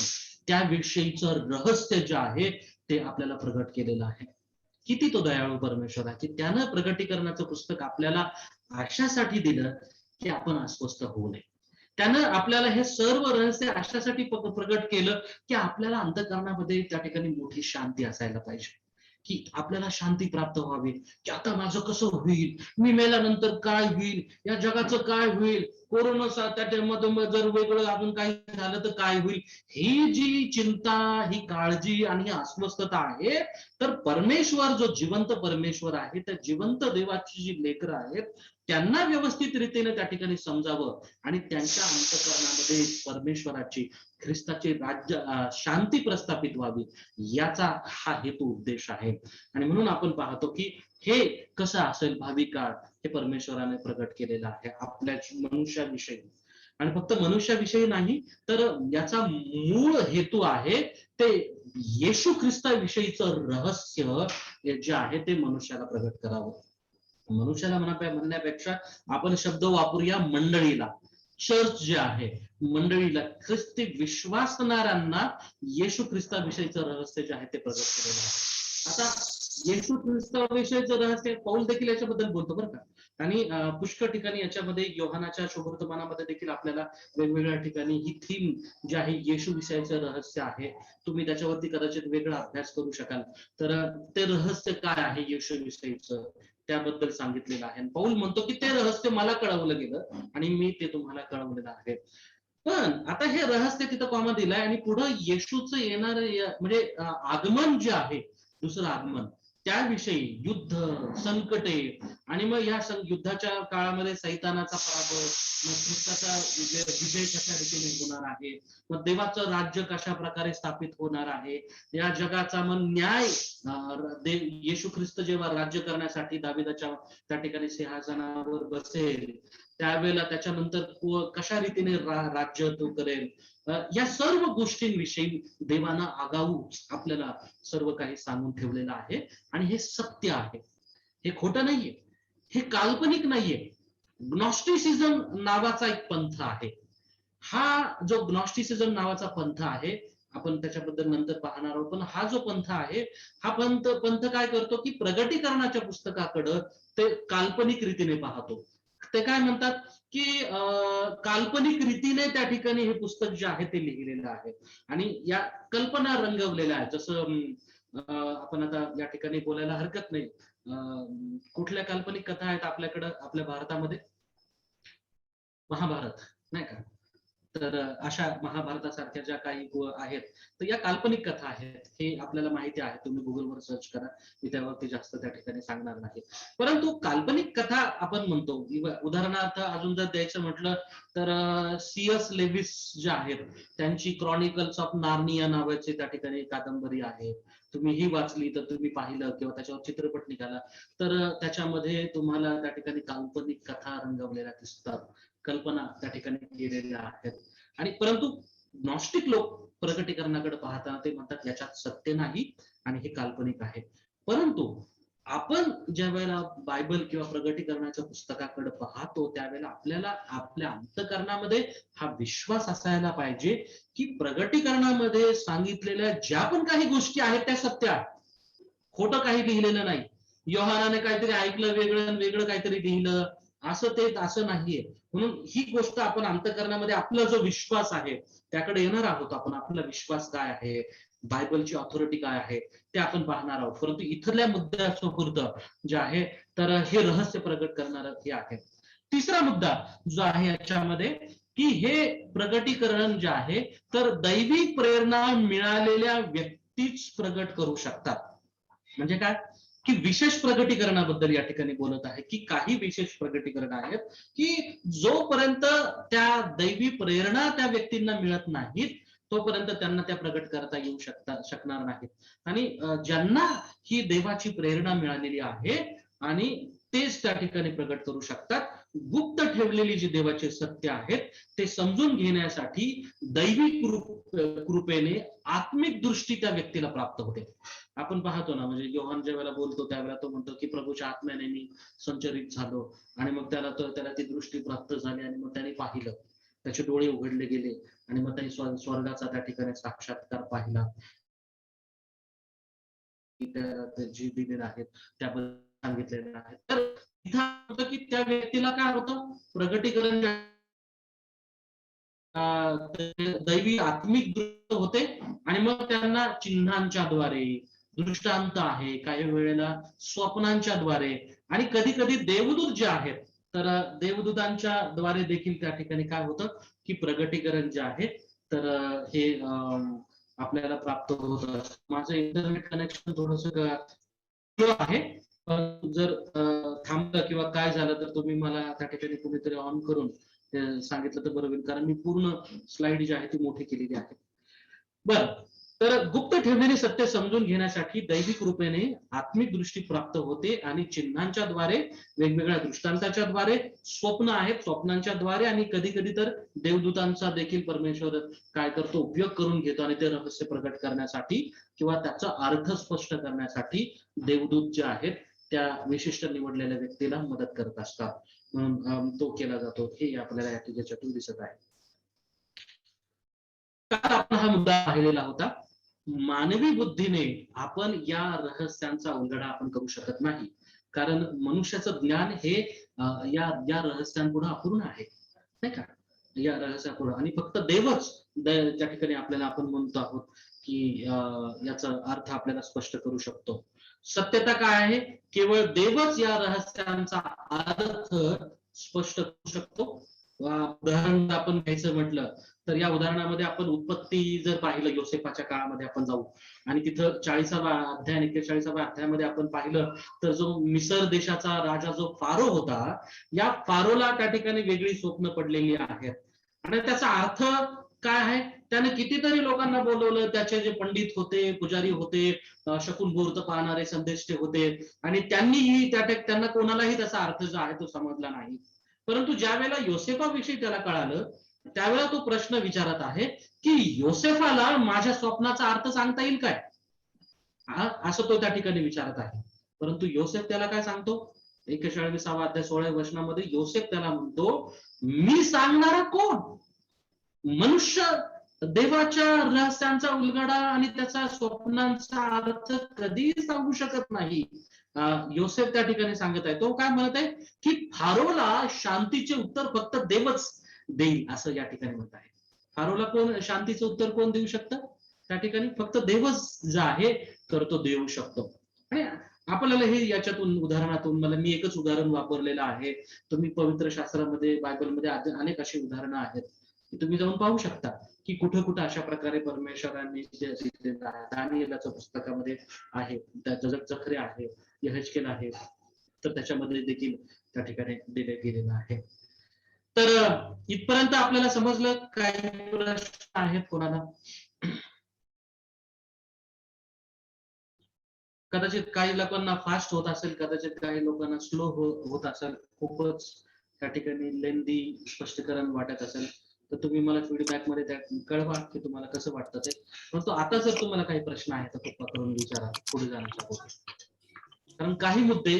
[SPEAKER 2] त्याविषयीचं रहस्य जे आहे ते आपल्याला प्रगट केलेलं आहे. किती तो दयाळू परमेश्वर आहे की त्यानं प्रगटीकरणाचं पुस्तक आपल्याला अशासाठी दिलं की आपण अस्वस्थ होऊ नये. त्यानं आपल्याला हे सर्व रहस्य अशासाठी प्रगट केलं की आपल्याला अंतःकरणामध्ये त्या ठिकाणी मोठी शांती असायला पाहिजे, की आपल्याला शांती प्राप्त व्हावी, की आता माझं कसं होईल, मी मेल्यानंतर काय होईल, या जगाचं काय होईल, कोरोना त्याच्यामध्ये जर वेगळं अजून काही झालं तर काय होईल. ही जी चिंता, ही काळजी आणि ही अस्वस्थता आहे, तर परमेश्वर जो जिवंत परमेश्वर आहे, त्या जिवंत देवाची जी लेकरं आहेत त्यांना व्यवस्थित रीतीने त्या ठिकाणी समजावं आणि त्यांच्या अंतःकरणामध्ये परमेश्वराची, ख्रिस्ताचे राज्य, शांती प्रस्थापित व्हावी, याचा हा हेतू उद्देश आहे. आणि म्हणून आपण पाहतो की हे कसं असेल भावी काळ, हे परमेश्वराने प्रगट केलेलं आहे आपल्या मनुष्याविषयी. आणि फक्त मनुष्याविषयी नाही, तर याचा मूळ हेतू आहे ते येशू ख्रिस्ताविषयीचं रहस्य जे आहे ते मनुष्याला प्रगट करावं. मनुष्याला म्हणण्यापेक्षा आपण शब्द वापरूया मंडळीला, चर्च जे आहे, मंडळीला, ख्रिस्ती विश्वासणाऱ्यांना येशू ख्रिस्ताविषयीचं रहस्य जे आहे ते प्रगट केलेलं आहे. आता येशू ख्रिस्ताविषयीचं रहस्य पौल देखील याच्याबद्दल बोलतो बरं का. आणि पुष्कळ ठिकाणी याच्यामध्ये योहानाच्या शुभवर्तमानामध्ये देखील आपल्याला वेगवेगळ्या ठिकाणी ही थीम जी आहे येशू विषयाचं रहस्य आहे. तुम्ही त्याच्यावरती कदाचित वेगळा अभ्यास करू शकाल. तर ते रहस्य काय आहे येशू विषयीचं त्याबद्दल सांगितलेलं आहे. पौल म्हणतो की ते रहस्य मला कळवलं गेलं आणि मी ते तुम्हाला कळवलेलं आहे. पण आता हे रहस्य तिथं कॉमा दिलाय आणि पुढं येशूचं येणार म्हणजे आगमन जे आहे, दुसरं आगमन, त्याविषयी युद्ध, संकटे, आणि मग या युद्धाच्या काळामध्ये सैतानाचा पराभव, मग ख्रिस्ताचा विजय कशा रीतीने होणार आहे, मग देवाचं राज्य कशा प्रकारे स्थापित होणार आहे, या जगाचा मग न्याय, येशू ख्रिस्त जेव्हा राज्य करण्यासाठी दाविदाच्या त्या ठिकाणी सिंहासनावर बसेल त्यावेळेला त्याच्यानंतर कशा रीतीने राज्य तो करेल, या सर्व गोष्टींविषयी देवानं आगाऊ आपल्याला सर्व काही सांगून ठेवलेलं आहे. आणि हे सत्य आहे, हे खोटं नाहीये, हे काल्पनिक नाहीये. ग्नॉस्टिसिझम नावाचा एक पंथ आहे. हा जो ग्नॉस्टिसिझम नावाचा पंथ आहे, आपण त्याच्याबद्दल नंतर पाहणार आहोत, पण हा जो पंथ आहे, हा पंथ काय करतो की प्रगटीकरणाच्या पुस्तकाकडं ते काल्पनिक रीतीने पाहतो. ते काय म्हणतात की काल्पनिक रीतीने त्या ठिकाणी हे पुस्तक जे आहे ते लिहिलेलं आहे आणि या कल्पना रंगवलेल्या आहेत. जसं आपण आता या ठिकाणी बोलायला हरकत नाही, कुठल्या काल्पनिक कथा आहेत आपल्याकडं आपल्या भारतामध्ये? महाभारत, नाही का? तर अशा महाभारतासारख्या ज्या काही आहेत, तर या काल्पनिक कथा आहेत, हे आपल्याला माहिती आहे. तुम्ही गुगलवर सर्च करा, मी त्यावरती जास्त त्या ठिकाणी सांगणार नाही. परंतु काल्पनिक कथा आपण म्हणतो, उदाहरणार्थ अजून जर द्यायचं म्हटलं तर CS लेविस जे आहेत त्यांची क्रॉनिकल्स ऑफ नार्निया नावाची त्या ठिकाणी कादंबरी आहे. तुम्ही ही वाचली तर तुम्ही पाहिलं किंवा त्याच्यावर चित्रपट निघाला तर त्याच्यामध्ये तुम्हाला त्या ठिकाणी काल्पनिक कथा रंगवलेल्या दिसतात, कल्पना त्या ठिकाणी केलेल्या आहेत. आणि परंतु नॉस्टिक लोक प्रकटीकरणाकडे पाहताना ते म्हणतात याच्यात सत्य नाही आणि हे काल्पनिक आहे. परंतु आपण ज्या वेळेला बायबल किंवा प्रगटीकरणाच्या पुस्तकाकडे पाहतो त्यावेळेला आपल्याला आपल्या अंतःकरणामध्ये हा विश्वास असायला पाहिजे की प्रगटीकरणामध्ये सांगितलेल्या ज्या पण काही गोष्टी आहेत त्या सत्य आहेत, खोटं काही लिहिलेलं नाही. योहानाने काहीतरी ऐकलं वेगळं वेगळं काहीतरी लिहिलं, असं ते असं नाहीये. म्हणून ही गोष्ट आपण अंतःकरणामध्ये आपला जो विश्वास आहे त्याकडे येणार आहोत. आपण आपला विश्वास काय आहे, बायबलची ऑथॉरिटी काय आहे ते आपण पाहणार आहोत. परंतु इथल्या मुद्द्याचं पुरतं जे आहे तर हे रहस्य प्रगट करणार हे आहे. तिसरा मुद्दा जो आहे याच्यामध्ये की हे प्रगटीकरण जे आहे तर दैवी प्रेरणा मिळालेल्या व्यक्तीच प्रगट करू शकतात. म्हणजे काय की विशेष प्रगटीकरणाबद्दल या ठिकाणी बोलत आहे की काही विशेष प्रगटीकरण आहेत की जोपर्यंत त्या दैवी प्रेरणा त्या व्यक्तींना मिळत नाहीत तोपर्यंत त्यांना त्या प्रगट करता येऊ शकणार नाहीत. आणि ज्यांना ही देवाची प्रेरणा मिळालेली आहे आणि तेच त्या ठिकाणी प्रगट करू शकतात. गुप्त ठेवलेली जी देवाचे सत्य आहेत ते समजून घेण्यासाठी दैवी कृपेने आत्मिक दृष्टी त्या व्यक्तीला प्राप्त होते. आपण पाहतो ना, म्हणजे योहान ज्या वेळेला बोलतो त्यावेळेला तो म्हणतो की प्रभूच्या आत्म्याने मी संचरित झालो आणि मग त्याला ती दृष्टी प्राप्त झाली आणि मग त्याने पाहिलं. त्याचे डोळे उघडले गेले आणि मग त्यांनी स्वर्गाचा त्या ठिकाणी साक्षात्कार पाहिला. जी दिलेले आहेत त्याबद्दल सांगितलेलं आहे. तर इथं होतं की त्या व्यक्तीला काय होतं, प्रगटीकरण दैवी आत्मिक दृष्ट होते आणि मग त्यांना चिन्हांच्या द्वारे, दृष्टांत आहे, काही वेळेला स्वप्नांच्या द्वारे आणि कधी कधी देवदूत जे आहेत, तर देवदूतांच्या द्वारे देखील त्या ठिकाणी काय होतं की प्रगटीकरण जे आहे तर हे आपल्याला प्राप्त होत असतं. माझं इंटरनेट कनेक्शन थोडस आहे, पण जर थांबलं किंवा काय झालं तर तुम्ही मला त्या ठिकाणी कुणीतरी ऑन करून सांगितलं तर बरं होईल, कारण मी पूर्ण स्लाइड जी आहे ती मोठी केलेली आहे. बर, तर गुप्त ठेवलेले सत्य समजून घेण्यासाठी दैविक कृपेने आत्मिक दृष्टी प्राप्त होते आणि चिन्हांच्या द्वारे, वेगवेगळ्या दृष्टांताच्या द्वारे, स्वप्न आहेत स्वप्नांच्या द्वारे आणि कधी कधी तर देवदूतांचा देखील परमेश्वर काय करतो, उपयोग करून घेतो आणि ते रहस्य प्रकट करण्यासाठी किंवा त्याचा अर्थ स्पष्ट करण्यासाठी देवदूत जे आहेत त्या विशिष्ट निवडलेल्या व्यक्तीला मदत करत असतात, म्हणून तो केला जातो. हे आपल्याला याच्यातून दिसत आहे. काल आपण हा मुद्दा पाहिलेला होता. मानवी बुद्धीने आपण या रहस्यांचा उलगडा आपण करू शकत नाही, कारण मनुष्याचं ज्ञान हे या या रहस्यांपुढे अपूर्ण आहे, नाही का, या रहस्यापुढे. आणि फक्त देवच ज्या ठिकाणी आपल्याला आपण म्हणतो आहोत की याचा अर्थ आपल्याला स्पष्ट करू शकतो. सत्यता काय आहे, केवळ देवच या रहस्यांचा अर्थ स्पष्ट करू शकतो. उदाहरण आपण घ्यायचं म्हटलं तर या उदाहरणामध्ये आपण उत्पत्ती जर पाहिलं, योसेफाच्या काळामध्ये आपण जाऊ आणि तिथं 40वा अध्याय आणि 41व्या अध्यायामध्ये आपण पाहिलं तर जो मिसर देशाचा राजा जो फारो होता, या फारोला त्या ठिकाणी वेगळी स्वप्न पडलेली आहेत आणि त्याचा अर्थ काय आहे, त्याने कितीतरी लोकांना बोलवलं, त्याचे जे पंडित होते, पुजारी होते, शकून मुहूर्त पाहणारे संदेष्टे होते आणि त्यांनीही त्यांना कोणालाही त्याचा अर्थ जो आहे तो समजला नाही. परंतु ज्या वेळेला योसेफाविषयी त्याला कळालं, त्यावेळेला तो प्रश्न विचारत आहे की योसेफाला माझ्या स्वप्नाचा अर्थ सांगता येईल काय, असं तो त्या ठिकाणी विचारत आहे. परंतु योसेफ त्याला काय सांगतो, 41वा अध्याय 16व्या वचनामध्ये योसेफ त्याला म्हणतो, मी सांगणारा कोण, मनुष्य देवाच्या रहस्यांचा उलगडा आणि त्याचा स्वप्नांचा अर्थ कधीही सांगू शकत नाही. योसेफ त्या ठिकाणी सांगत आहे, तो काय म्हणत आहे की फारोला शांतीचे उत्तर फक्त देवच देईल, असं या ठिकाणी म्हणत आहे. फारोला कोण शांतीचं उत्तर कोण देऊ शकतं, त्या ठिकाणी फक्त देवच जे आहे तर तो देऊ शकतो. आणि आपल्याला हे याच्यातून उदाहरणातून, मला मी एकच उदाहरण वापरलेलं आहे, तुम्ही पवित्र शास्त्रामध्ये बायबलमध्ये अनेक अशी उदाहरणं आहेत की तुम्ही जाऊन पाहू शकता की कुठं कुठं अशा प्रकारे परमेश्वरांनी जे दानिएलाच्या पुस्तकामध्ये आहे, जखरे आहे, यहेजकेल आहे, तर त्याच्यामध्ये देखील त्या ठिकाणी दिले गेलेलं आहे. तर इथपर्यंत आपल्याला समजलं, काही प्रश्न आहेत कोणाला? कदाचित काही लोकांना फास्ट होत असेल, कदाचित काही लोकांना स्लो होत असेल, खूपच त्या ठिकाणी लेंदी स्पष्टीकरण वाटत असेल तर तुम्ही मला फीडबॅक मध्ये कळवा की तुम्हाला कसं वाटतं ते. परंतु आता जर तुम्हाला काही प्रश्न आहेत तर कृपा करून विचारा पुढे जाण्याच्या पूर्वी, कारण काही मुद्दे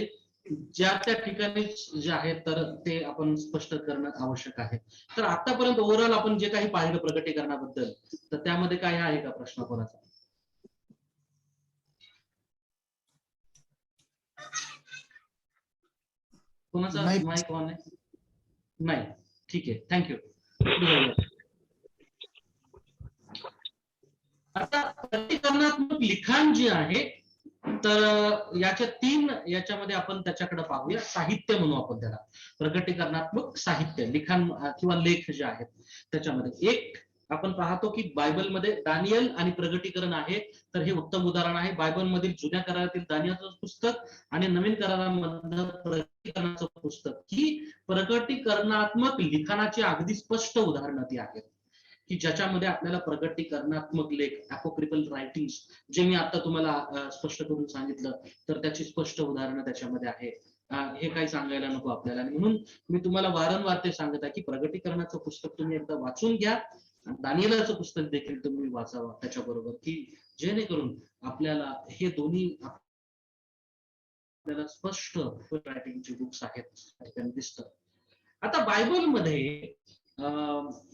[SPEAKER 2] ज्या त्या ठिकाणी जे आहेत तर ते आपण स्पष्ट करणं आवश्यक आहे. तर आतापर्यंत ओव्हरऑल आपण जे काही पाहिलं प्रगटीकरणाबद्दल, तर त्यामध्ये काय आहे का प्रश्न कोणाचा? कोणाचा माईक ऑन आहे? नाही, ठीक आहे, थँक्यू. आता प्रगटीकरणात्मक लिखाण जे आहे तर याच्यामध्ये आपण त्याच्याकडे पाहूया. साहित्य म्हणू आपण त्याला, प्रगटीकरणात्मक साहित्य, लिखाण किंवा लेख जे आहेत त्याच्यामध्ये एक आपण पाहतो की बायबलमध्ये दानियल आणि प्रगटीकरण आहे, तर हे उत्तम उदाहरण आहे. बायबलमधील जुन्या करारातील दानियलचं पुस्तक आणि नवीन करारामधलं प्रगटीकरणाचं पुस्तक ही प्रगटीकरणात्मक लिखाणाची अगदी स्पष्ट उदाहरणं ती आहेत की ज्याच्यामध्ये आपल्याला प्रगटीकरणात्मक लेख, अपोक्रिफल रायटिंग्स, जे मी आता तुम्हाला स्पष्ट करून सांगितलं, तर त्याची स्पष्ट उदाहरणं त्याच्यामध्ये आहे. हे काही सांगायला नको आपल्याला, आणि म्हणून मी तुम्हाला वारंवार ते सांगत आहे की प्रगटीकरणाचं पुस्तक तुम्ही एकदा वाचून घ्या, दानिएलाचं पुस्तक देखील तुम्ही वाचावं त्याच्याबरोबर, की जेणेकरून आपल्याला हे दोन्ही आपल्याला स्पष्ट रायटिंगचे बुक्स आहेत त्या ठिकाणी दिसतं. आता बायबलमध्ये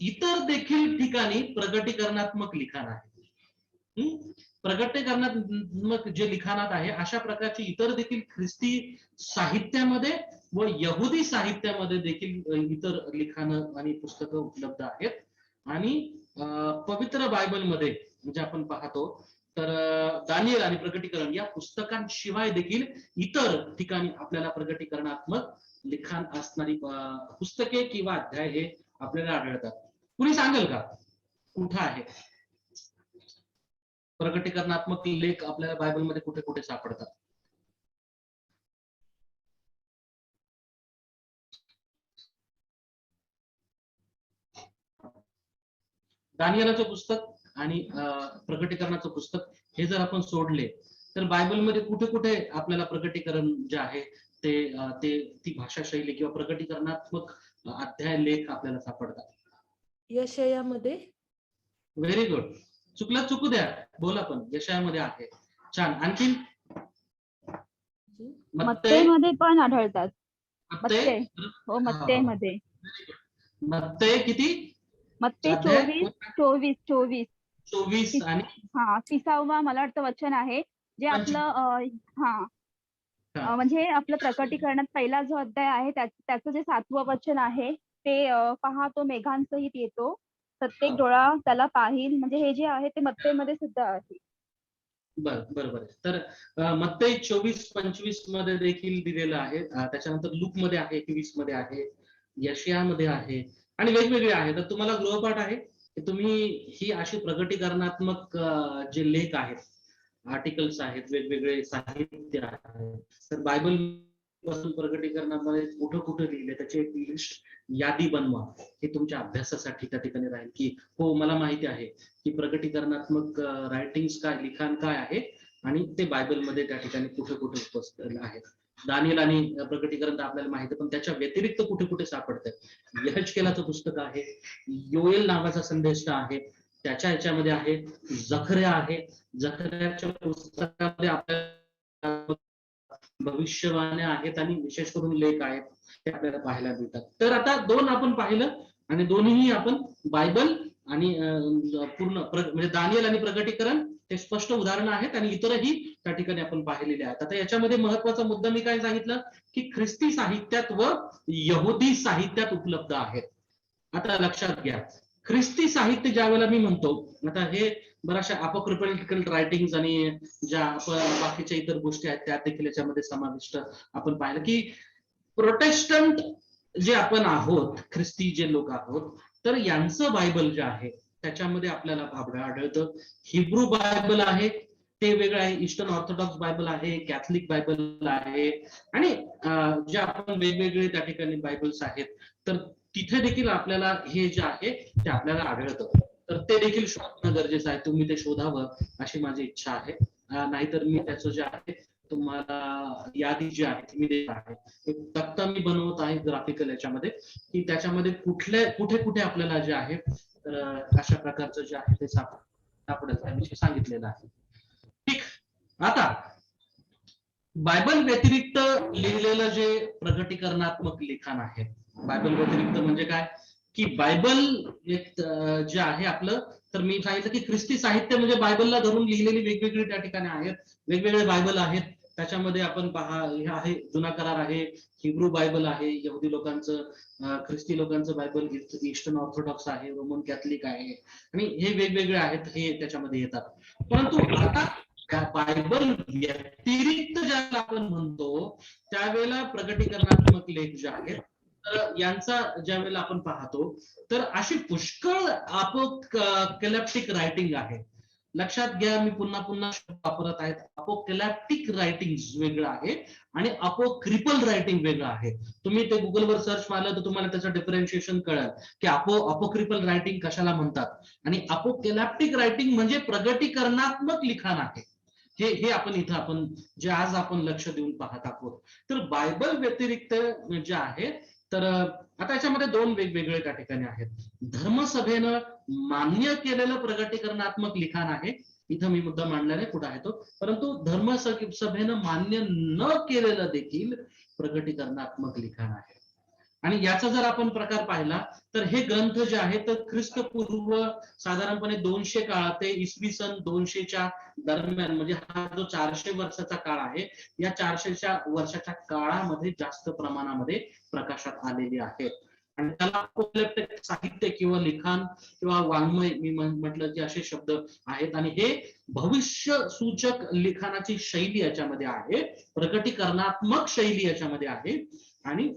[SPEAKER 2] इतर देखील ठिकाणी प्रगटीकरणात्मक लिखाण आहे. प्रगटीकरणात्मक जे लिखाणात आहे अशा प्रकारची इतर देखील ख्रिस्ती साहित्यामध्ये व यहुदी साहित्यामध्ये देखील इतर लिखाण आणि पुस्तकं उपलब्ध आहेत. आणि पवित्र बायबलमध्ये म्हणजे आपण पाहतो तर दानियल आणि प्रगटीकरण या पुस्तकांशिवाय देखील इतर ठिकाणी आपल्याला प्रगटीकरणात्मक लिखाण असणारी पुस्तके किंवा अध्याय हे आपल्याला आढळतात. कुणी सांगेल का कुठं आहे प्रगटीकरणात्मक लेख आपल्याला बायबलमध्ये कुठे कुठे सापडतात? दानियेलाचं पुस्तक आणि प्रगटीकरणाचं पुस्तक हे जर आपण सोडले तर बायबलमध्ये कुठे कुठे आपल्याला प्रगटीकरण जे आहे ते ती भाषा शैली किंवा प्रगटीकरणात्मक अध्याय लेख आपल्याला सापडतात?
[SPEAKER 1] यशायामध्ये.
[SPEAKER 2] Very good. चुकलं चुकू द्या, बोला. पण यशायामध्ये आहे. छान. आणखी
[SPEAKER 3] मत्तेमध्ये पण आढळतात.
[SPEAKER 2] मत्ते
[SPEAKER 3] हो, मत्तेमध्ये.
[SPEAKER 2] मत्ते किती?
[SPEAKER 3] मत्ते 24
[SPEAKER 2] आणि
[SPEAKER 3] 30वा मला वाटतं वचन आहे जे आपलं म्हणजे आपलं प्रकटीकरणात पहिला जो अध्याय आहे त्याचं जे 7वं वचन आहे ते पहा, तो मेघांसहित येतो, प्रत्येक डोळा त्याला पाहिल. म्हणजे हे जे आहे ते मत्तेमध्ये सुद्धा आहे.
[SPEAKER 2] बरोबर. तर मत्ते 24-25 मध्ये देखील दिलेलं आहे. त्याच्यानंतर लूक मध्ये आहे, 21 मध्ये आहे, यशायामध्ये आहे आणि वेगवेगळे आहे. तर तुम्हाला गृहपाठ आहे की तुम्ही ही अशी प्रगटीकरणात्मक जे लेख आहेत, आर्टिकल्स आहेत, वेगवेगळे साहित्य आहे, तर बायबल पासून प्रगटीकरणामध्ये कुठं कुठं लिहिले त्याची एक लिस्ट यादी बनवा. हे तुमच्या अभ्यासासाठी त्या ठिकाणी राहील की हो मला माहिती आहे की प्रगटीकरणात्मक रायटिंग्स काय, लिखाण काय आहे आणि ते बायबलमध्ये त्या ठिकाणी कुठे कुठे उपस्थित आहेत. दानियल आणि प्रगटीकरण आपल्याला माहिती आहे, पण त्याच्या व्यतिरिक्त कुठे कुठे सापडतात? यहेजकेलाचं पुस्तक आहे, योएल नावाचा संदेश आहे, त्याच्या ह्याच्यामध्ये आहे, जखर्या आहे, जखर्याच्या पुस्तकामध्ये आपल्याला भविष्यवाण्या आहेत आणि विशेष करून लेख आहेत ते आपल्याला पाहायला मिळतात. तर आता दोन आपण पाहिलं आणि दोन्ही आपण बायबल आणि पूर्ण म्हणजे दानियल आणि प्रगटीकरण ते स्पष्ट उदाहरणं आहेत आणि इतरही त्या ठिकाणी आपण पाहिलेले आहेत. आता याच्यामध्ये महत्वाचा मुद्दा मी काय सांगितलं की ख्रिस्ती साहित्यात व यहुदी साहित्यात उपलब्ध आहेत. आता लक्षात घ्या, ख्रिस्ती साहित्य ज्या वेळेला मी म्हणतो, आता हे बऱ्याचशा अपोक्रिफल रायटिंग्स आणि ज्या बाकीच्या इतर गोष्टी आहेत त्या देखील याच्यामध्ये समाविष्ट आपण पाहिलं की प्रोटेस्टंट जे आपण आहोत, ख्रिस्ती जे लोक आहोत, तर यांचं बायबल जे आहे त्याच्यामध्ये आपल्याला आढळतं हिब्रू बायबल आहे ते वेगळं आहे, ईस्टर्न ऑर्थोडॉक्स बायबल आहे, कॅथलिक बायबल आहे आणि जे आपण वेगवेगळे त्या ठिकाणी बायबल्स आहेत तर तिथे देखील आपल्याला हे जे आहे ते आपल्याला आढळतं. तर ते देखील शोधणं गरजेचं आहे. तुम्ही ते शोधावं अशी माझी इच्छा आहे. नाहीतर मी त्याचं जे आहे तुम्हाला यादी जी आहे ती मी देत आहे. एक तक्ता मी बनवत आहे ग्राफिकल याच्यामध्ये की त्याच्यामध्ये कुठे कुठे आपल्याला जे आहे तर अशा प्रकारचं जे आहे ते सापडत त्याविषयी सांगितलेलं आहे. ठीक. आता बायबल व्यतिरिक्त लिहिलेलं जे प्रगटीकरणात्मक लिखाण आहे, बायबल व्यतिरिक्त म्हणजे काय की बायबल एक जे आहे आपलं, तर मी सांगितलं की ख्रिस्ती साहित्य म्हणजे बायबलला धरून लिहिलेली वेगवेगळी त्या ठिकाणी आहेत, वेगवेगळे बायबल आहेत. त्याच्यामध्ये आपण पहा हे आहे जुना करार आहे, हिब्रू बायबल आहे, यहुदी लोकांचं, ख्रिस्ती लोकांचं बायबल, ईस्टर्न ऑर्थोडॉक्स आहे, रोमन कॅथलिक आहे आणि हे वेगवेगळे आहेत, हे त्याच्यामध्ये येतात. परंतु आता बायबल व्यतिरिक्त ज्याला आपण म्हणतो त्यावेळेला प्रगटीकरणात्मक लेख जे आहेत तर यांचा ज्या वेळेला आपण पाहतो तर अशी पुष्कळ अपोकॅलिप्टिक रायटिंग आहे. लक्षात घ्या, मी पुन्हा पुन्हा वापरत आहेत. अपोकॅलिप्टिक रायटिंग वेगळं आहे आणि अपोक्रिपल रायटिंग वेगळं आहे. तुम्ही ते गुगलवर सर्च मारलं तर तुम्हाला त्याचं डिफरन्शिएशन कळेल की अपोक्रिपल रायटिंग कशाला म्हणतात आणि अपोकॅलिप्टिक रायटिंग म्हणजे प्रगटीकरणात्मक लिखाण आहे. हे आपण इथं आपण जे आज आपण लक्ष देऊन पाहत आहोत. तर बायबल व्यतिरिक्त जे आहे तर आता याच्यामध्ये दोन वेगवेगळे त्या ठिकाणी आहेत. धर्मसभेनं मान्य केलेलं प्रगटीकरणात्मक लिखाण आहे, इथं मी मुद्दा मांडला नाही कुठं आहे तो, परंतु धर्मसभेनं मान्य न केलेलं देखील प्रगटीकरणात्मक लिखाण आहे. आणि याचा जर आपण प्रकार पाहिला तर हे ग्रंथ जे आहेत तर ख्रिस्तपूर्व साधारणपणे 200 काळ ते इसवी सन 200च्या दरम्यान, म्हणजे हा जो 400 वर्षाचा काळ आहे, या 400 वर्षाच्या काळामध्ये जास्त प्रमाणामध्ये प्रकाशात आलेली आहेत. आणि त्याला अपोकॅलिप्टिक साहित्य किंवा लिखाण किंवा वाङ्मय मी म्हटलं की असे शब्द आहेत. आणि हे भविष्य सूचक लिखाणाची शैली याच्यामध्ये आहे, प्रकटीकरणात्मक शैली याच्यामध्ये आहे. आणि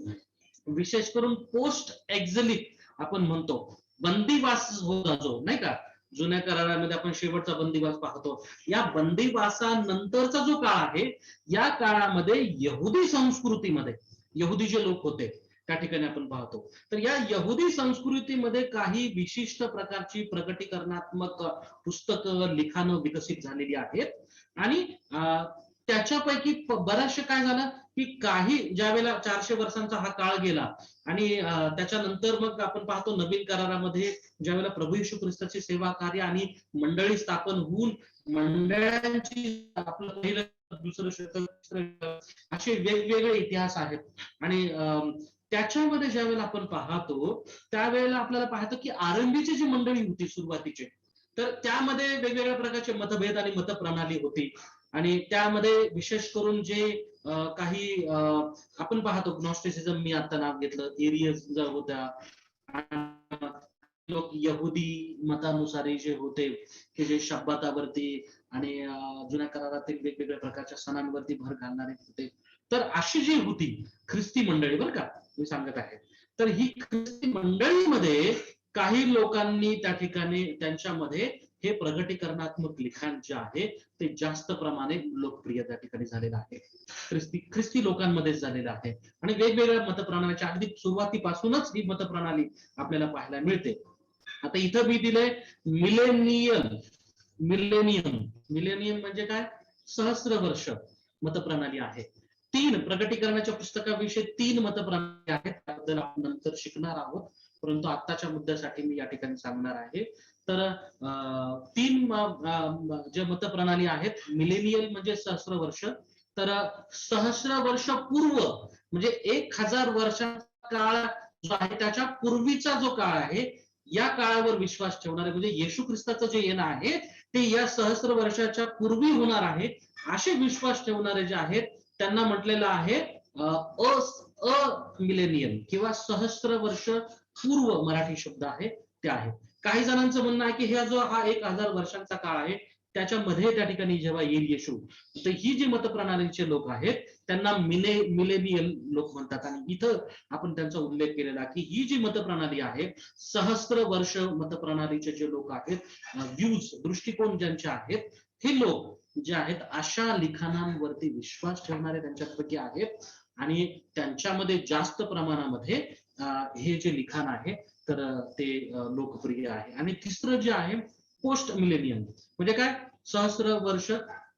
[SPEAKER 2] विशेष करून पोस्ट एक्झिलिक आपण म्हणतो, बंदिवास होता जो, नाही का, जुन्या करारामध्ये आपण शेवटचा बंदिवास पाहतो, या बंदिवासानंतरचा जो काळ आहे, या काळामध्ये यहुदी संस्कृतीमध्ये यहुदी जे लोक होते त्या ठिकाणी आपण पाहतो, तर या यहुदी संस्कृतीमध्ये काही विशिष्ट प्रकारची प्रकटीकरणात्मक पुस्तकं, लिखाणं विकसित झालेली आहेत. आणि त्याच्यापैकी बऱ्याचशे काय झालं की काही ज्या वेळेला 400 वर्षांचा हा काळ गेला आणि त्याच्यानंतर मग आपण पाहतो नवीन करारामध्ये ज्या वेळेला प्रभू येशू ख्रिस्ताची सेवा कार्य आणि मंडळी स्थापन होऊन मंडळांची आपलं पहिलं दुसरं शतक असे वेगवेगळे इतिहास आहेत. आणि त्याच्यामध्ये ज्या वेळेला आपण पाहतो त्यावेळेला आपल्याला पाहतो की आरंभीची जी मंडळी होती सुरुवातीची, तर त्यामध्ये वेगवेगळ्या प्रकारचे मतभेद आणि मतप्रणाली होती. आणि त्यामध्ये विशेष करून जे काही आपण पाहतो ग्नोस्टिसिझम, मी आता नाव घेतलं, एरियस होत्या, लोक यहुदी मतानुसारी जे होते की जे शब्बातावरती आणि जुन्या करारातील वेगवेगळ्या प्रकारच्या सणांवरती भर घालणारे होते, तर अशी जी होती ख्रिस्ती मंडळी, बरं का मी सांगत आहे, तर ही ख्रिस्ती मंडळीमध्ये काही लोकांनी त्या ठिकाणी त्यांच्यामध्ये हे प्रगटीकरणात्मक लिखाण जे आहे ते जास्त प्रमाणे लोकप्रिय त्या ठिकाणी झालेलं आहे, ख्रिस्ती लोकांमध्येच झालेलं आहे. आणि वेगवेगळ्या मतप्रणालीच्या अगदी सुरुवातीपासूनच ही मतप्रणाली आपल्याला पाहायला मिळते. आता इथं मी दिलंय मिलेनियम म्हणजे काय, सहस्र वर्ष मतप्रणाली आहे. 3 प्रगटीकरणाच्या पुस्तकाविषयी 3 मतप्रणाली आहेत, त्याबद्दल आपण नंतर शिकणार आहोत, परंतु आत्ताच्या मुद्द्यासाठी मी या ठिकाणी सांगणार आहे. तर 3 जे मतप्रणाली आहेत, मिलेनियल म्हणजे सहस्र वर्ष, तर सहस्र वर्ष पूर्व म्हणजे 1000 वर्षाचा काळ जो आहे त्याच्या पूर्वीचा जो काळ आहे, या काळावर विश्वास ठेवणारे, म्हणजे येशू ख्रिस्ताचं जे येणं आहे ते या सहस्र वर्षाच्या पूर्वी होणार आहे, असे विश्वास ठेवणारे जे आहेत त्यांना म्हटलेलं आहे मिलेनियल किंवा सहस्र वर्ष पूर्व, मराठी शब्द आहे ते आहे. काही जणांचं म्हणणं आहे की हा 1000 वर्षांचा काळ आहे, त्याच्यामध्ये त्या ठिकाणी जेव्हा येईल येशू, तर ही जी मतप्रणालीचे लोक आहेत त्यांना मिलेनियल लोक म्हणतात. आणि इथं आपण त्यांचा उल्लेख केलेला की ही जी मतप्रणाली आहे, सहस्र वर्ष मतप्रणालीचे जे लोक आहेत, व्ह्यूज, दृष्टिकोन ज्यांचे आहेत, हे लोक जे आहेत अशा लिखाणांवरती विश्वास ठेवणारे त्यांच्यापैकी आहेत. आणि त्यांच्यामध्ये जास्त प्रमाणामध्ये हे जे लिखाण आहे तर ते लोकप्रिय आहे. आणि तिसरं जे आहे पोस्ट मिलेनियम, म्हणजे काय, सहस्र वर्ष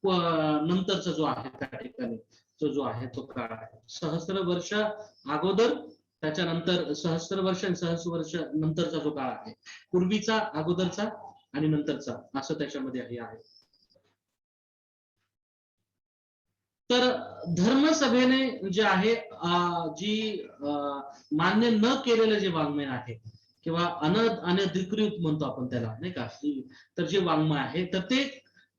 [SPEAKER 2] नंतरचा जो आहे त्या ठिकाणी जो आहे तो काळ आहे. सहस्र वर्ष अगोदर, त्याच्यानंतर सहस्र वर्ष आणि सहस्र वर्ष नंतरचा जो काळ आहे, पूर्वीचा, अगोदरचा आणि नंतरचा, असं त्याच्यामध्ये हे आहे. तर धर्मसभेने जे आहे जी मान्य न केलेलं जे वाङ्मय आहे किंवा अनधिकृत म्हणतो आपण त्याला, नाही का, तर जे वाङ्मय आहे, तर ते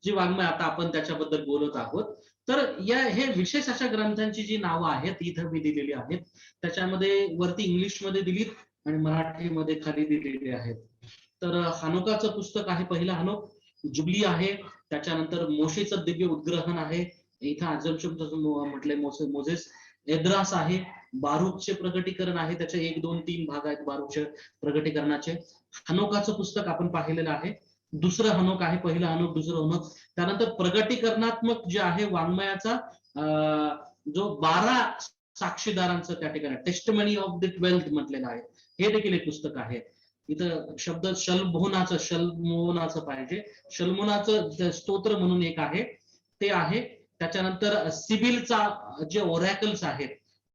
[SPEAKER 2] जे वाङ्मय आता आपण त्याच्याबद्दल बोलत आहोत, तर हे विशेष अशा ग्रंथांची जी नावं आहेत इथं मी दिलेली आहेत, त्याच्यामध्ये वरती इंग्लिशमध्ये दिलीत आणि मराठीमध्ये खाली दिलेली आहेत. तर हानोकाचं पुस्तक आहे, पहिलं हानोक, जुबली आहे, त्याच्यानंतर मोशेचं दिव्य उद्ग्रहण आहे, इथं अजमशम म्हटलंय मोझेस, एद्रास आहे, बारूकचे प्रगटीकरण आहे, त्याचे 1, 2, 3 भाग आहेत बारूकचे प्रगटीकरणाचे. हनोकाचं पुस्तक आपण पाहिलेलं आहे, दुसरं हनोक आहे, पहिलं हनोक, दुसरं हनोक. त्यानंतर प्रगटीकरणात्मक जे आहे वाङ्मयाचा जो 12 साक्षीदारांचं त्या ठिकाणी टेस्टमनी ऑफ द 12th म्हटलेलं आहे, हे देखील एक पुस्तक आहे. इथं शब्द शल्मोनाचं पाहिजे, शल्मोनाचं स्तोत्र म्हणून एक आहे ते आहे. त्याच्यानंतर सिबिलचा जे ओरॅकल्स आहेत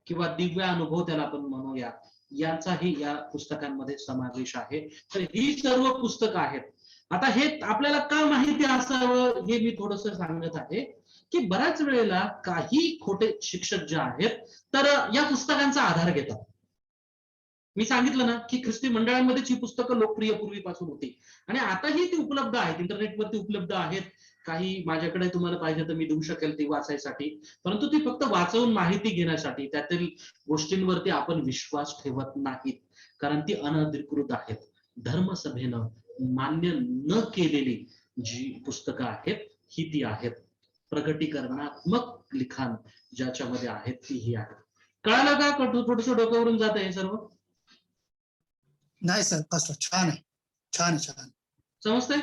[SPEAKER 2] किंवा दिव्य अनुभव त्याला आपण म्हणूया, यांचाही या पुस्तकांमध्ये समावेश आहे. तर ही सर्व पुस्तकं आहेत. आता हे आपल्याला का माहिती असावं हे मी थोडस सांगत आहे की बऱ्याच वेळेला काही खोटे शिक्षक जे आहेत तर या पुस्तकांचा आधार घेतात. मी सांगितलं ना की ख्रिस्ती मंडळांमध्येच ही पुस्तकं लोकप्रिय पूर्वीपासून होती आणि आताही ती उपलब्ध आहेत, इंटरनेटवरती उपलब्ध आहेत. काही माझ्याकडे तुम्हाला पाहिजे तर मी देऊ शकेल ती वाचायसाठी, परंतु ती फक्त वाचवून माहिती घेण्यासाठी, त्यातील गोष्टींवरती आपण विश्वास ठेवत नाहीत, कारण ती अनधिकृत आहेत. धर्मसभेनं मान्य न केलेली जी पुस्तकं आहेत ही ती आहेत. प्रगटीकरणात्मक लिखाण ज्याच्यामध्ये आहेत ती ही आहेत. कळालं का? थोडस डोक्यावरून जात आहे सर्व?
[SPEAKER 4] नाही सर, कसं छान आहे, छान आहे, छान
[SPEAKER 2] समजतंय?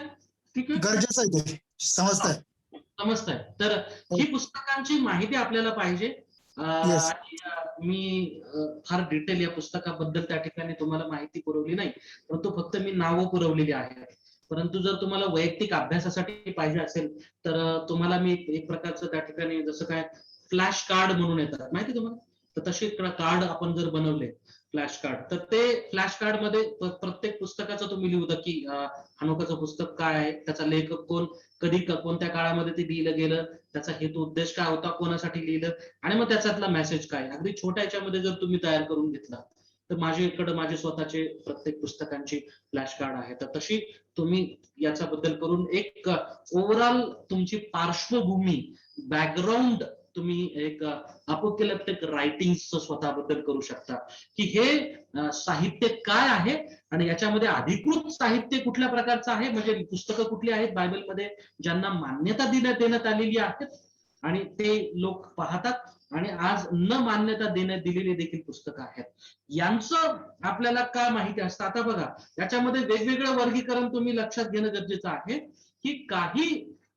[SPEAKER 2] ठीक आहे,
[SPEAKER 4] गरजेचं आहे ते, समजतंय.
[SPEAKER 2] समजतंय. तर ही पुस्तकांची माहिती आपल्याला पाहिजे.
[SPEAKER 4] Yes.
[SPEAKER 2] आणि मी फार डिटेल या पुस्तकाबद्दल त्या ठिकाणी तुम्हाला माहिती पुरवली नाही, परंतु फक्त मी नावं पुरवलेली आहेत. परंतु जर तुम्हाला वैयक्तिक अभ्यासासाठी पाहिजे असेल तर तुम्हाला मी एक प्रकारचं त्या ठिकाणी जसं काय फ्लॅश कार्ड म्हणून येतात माहिती तुम्हाला, तर तसे कार्ड आपण जर बनवले फ्लॅश कार्ड, तर ते फ्लॅश कार्ड मध्ये प्रत्येक पुस्तकाचं तुम्ही लिहू की हनुकाचं पुस्तक काय आहे, त्याचा लेखक कोण, कधी कोणत्या काळामध्ये ते लिहिलं गेलं, त्याचा हेतू उद्देश काय होता, कोणासाठी लिहिलं, आणि मग त्याच्यातला मेसेज काय. अगदी छोट्या याच्यामध्ये जर तुम्ही तयार करून घेतला तर माझ्याकडे माझे स्वतःचे प्रत्येक पुस्तकांची फ्लॅश कार्ड आहे. तर तशी तुम्ही याच्याबद्दल करून एक ओव्हरऑल तुमची पार्श्वभूमी, बॅकग्राऊंड तुम्ही एक अपोकॅलिप्टिक रायटिंग्स स्वतःबद्दल करू शकता की हे साहित्य काय आहे आणि याच्यामध्ये अधिकृत साहित्य कुठल्या प्रकारचं आहे, म्हणजे पुस्तकं कुठली आहेत बायबलमध्ये ज्यांना मान्यता देण्यात आलेली आहे आणि ते लोक पाहतात, आणि आज न मान्यता देण्यात दिलेली देखील पुस्तकं आहेत. यांचं आपल्याला काय माहिती असतं. आता बघा, याच्यामध्ये वेगवेगळं वर्गीकरण तुम्ही लक्षात घेणं गरजेचं आहे की काही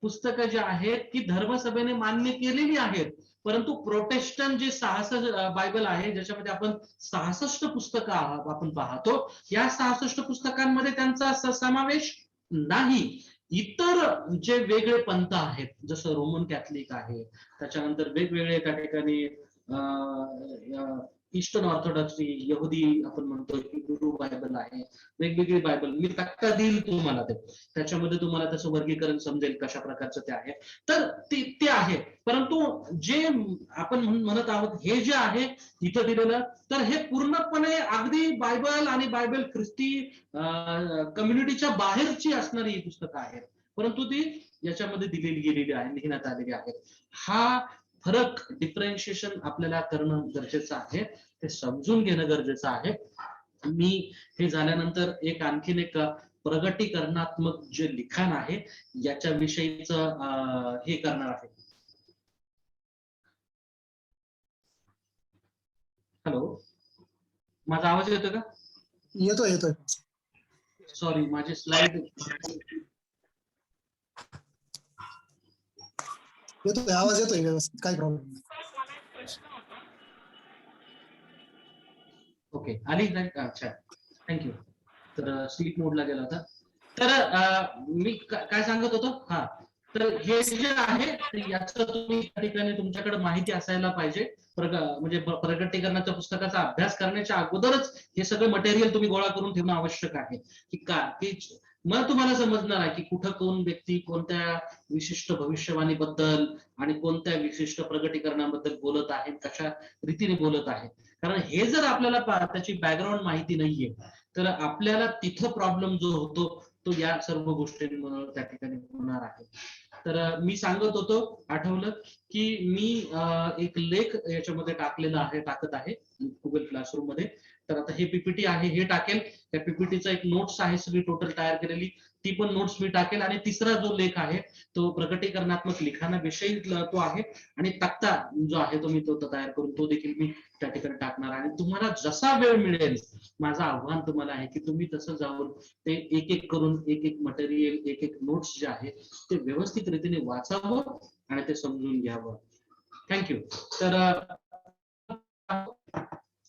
[SPEAKER 2] पुस्तकं जी आहेत की धर्मसभेने मान्य केलेली आहेत, परंतु प्रोटेस्टंट जे 66 बायबल आहे ज्याच्यामध्ये आपण 66 पुस्तकं आपण पाहतो, या 66 पुस्तकांमध्ये त्यांचा समावेश नाही. इतर जे वेगळे पंथ आहेत, जसं रोमन कॅथलिक आहे, त्याच्यानंतर वेगवेगळे त्या ठिकाणी ईस्टर्न ऑर्थोडॉक्सी, यहुदी आपण म्हणतो, हिब्रू बायबल आहे, वेगवेगळी बायबल, मी तक्ता देईल तुम्हाला ते, त्याच्यामध्ये तुम्हाला त्याचं वर्गीकरण समजेल कशा प्रकारचं ते आहे. तर ते आहे, परंतु जे आपण म्हणत आहोत हे जे आहे इथं दिलेलं, तर हे पूर्णपणे अगदी बायबल आणि बायबल ख्रिस्ती कम्युनिटीच्या बाहेरची असणारी ही पुस्तकं आहेत, परंतु ती याच्यामध्ये दिलेली गेलेली आहे, लिहिण्यात आलेली आहेत. हा फरक, डिफरन्शिएशन आपल्याला करणं गरजेचं आहे, ते समजून घेणं गरजेचं आहे. मी हे झाल्यानंतर आणखीन एक प्रगटीकरणात्मक जे लिखाण आहे याच्याविषयीच हे करणार आहे. हॅलो, माझा आवाज येतोय का?
[SPEAKER 4] येतोय येतोय.
[SPEAKER 2] सॉरी, माझी स्लाइड
[SPEAKER 4] येतोय, आवाज येतोय व्यवस्थित, काही प्रॉब्लेम नाही.
[SPEAKER 2] ओके, आली. अच्छा, थँक्यू. तर स्लीप मोडला गेला होता. तर मी काय सांगत होतो, हा, तर हे जे आहे याचं तुम्ही त्या ठिकाणी तुमच्याकडे माहिती असायला पाहिजे. म्हणजे प्रगटीकरणाच्या पुस्तकाचा अभ्यास करण्याच्या अगोदरच हे सगळं मटेरियल तुम्ही गोळा करून ठेवणं आवश्यक आहे की मग तुम्हाला समजणार आहे की कुठं कोण व्यक्ती कोणत्या विशिष्ट भविष्यवाणीबद्दल आणि कोणत्या विशिष्ट प्रगटीकरणाबद्दल बोलत आहे, कशा रीतीने बोलत आहे. कारण हे जर आपल्याला त्याची बॅकग्राऊंड माहिती नाहीये तर आपल्याला तिथं प्रॉब्लेम जो होतो तो या सर्व गोष्टींमुळे त्या ठिकाणी होणार आहे. तर मी सांगत होतो, आठवलं की मी एक लेख याच्यामध्ये टाकत आहे गुगल क्लासरूम मध्ये. तर आता हे पीपीटी आहे, हे टाकेल. त्या पीपीटीचा एक नोट्स आहे सगळी टोटल तयार केलेली, ती पण नोट्स मी टाकेल. आणि तिसरा जो लेख आहे तो प्रगटीकरणात्मक लिखाणाविषयी तो आहे, आणि तक्ता जो आहे तो मी तो तयार करून तो देखील मी त्या ठिकाणी टाकणार. आणि तुम्हाला जसा वेळ मिळेल, माझं आव्हान तुम्हाला आहे की तुम्ही तसं जाऊन ते एक एक करून एक मटेरियल, एक नोट्स जे आहे ते व्यवस्थित रीतीने वाचावं आणि ते समजून घ्यावं. थँक्यू. तर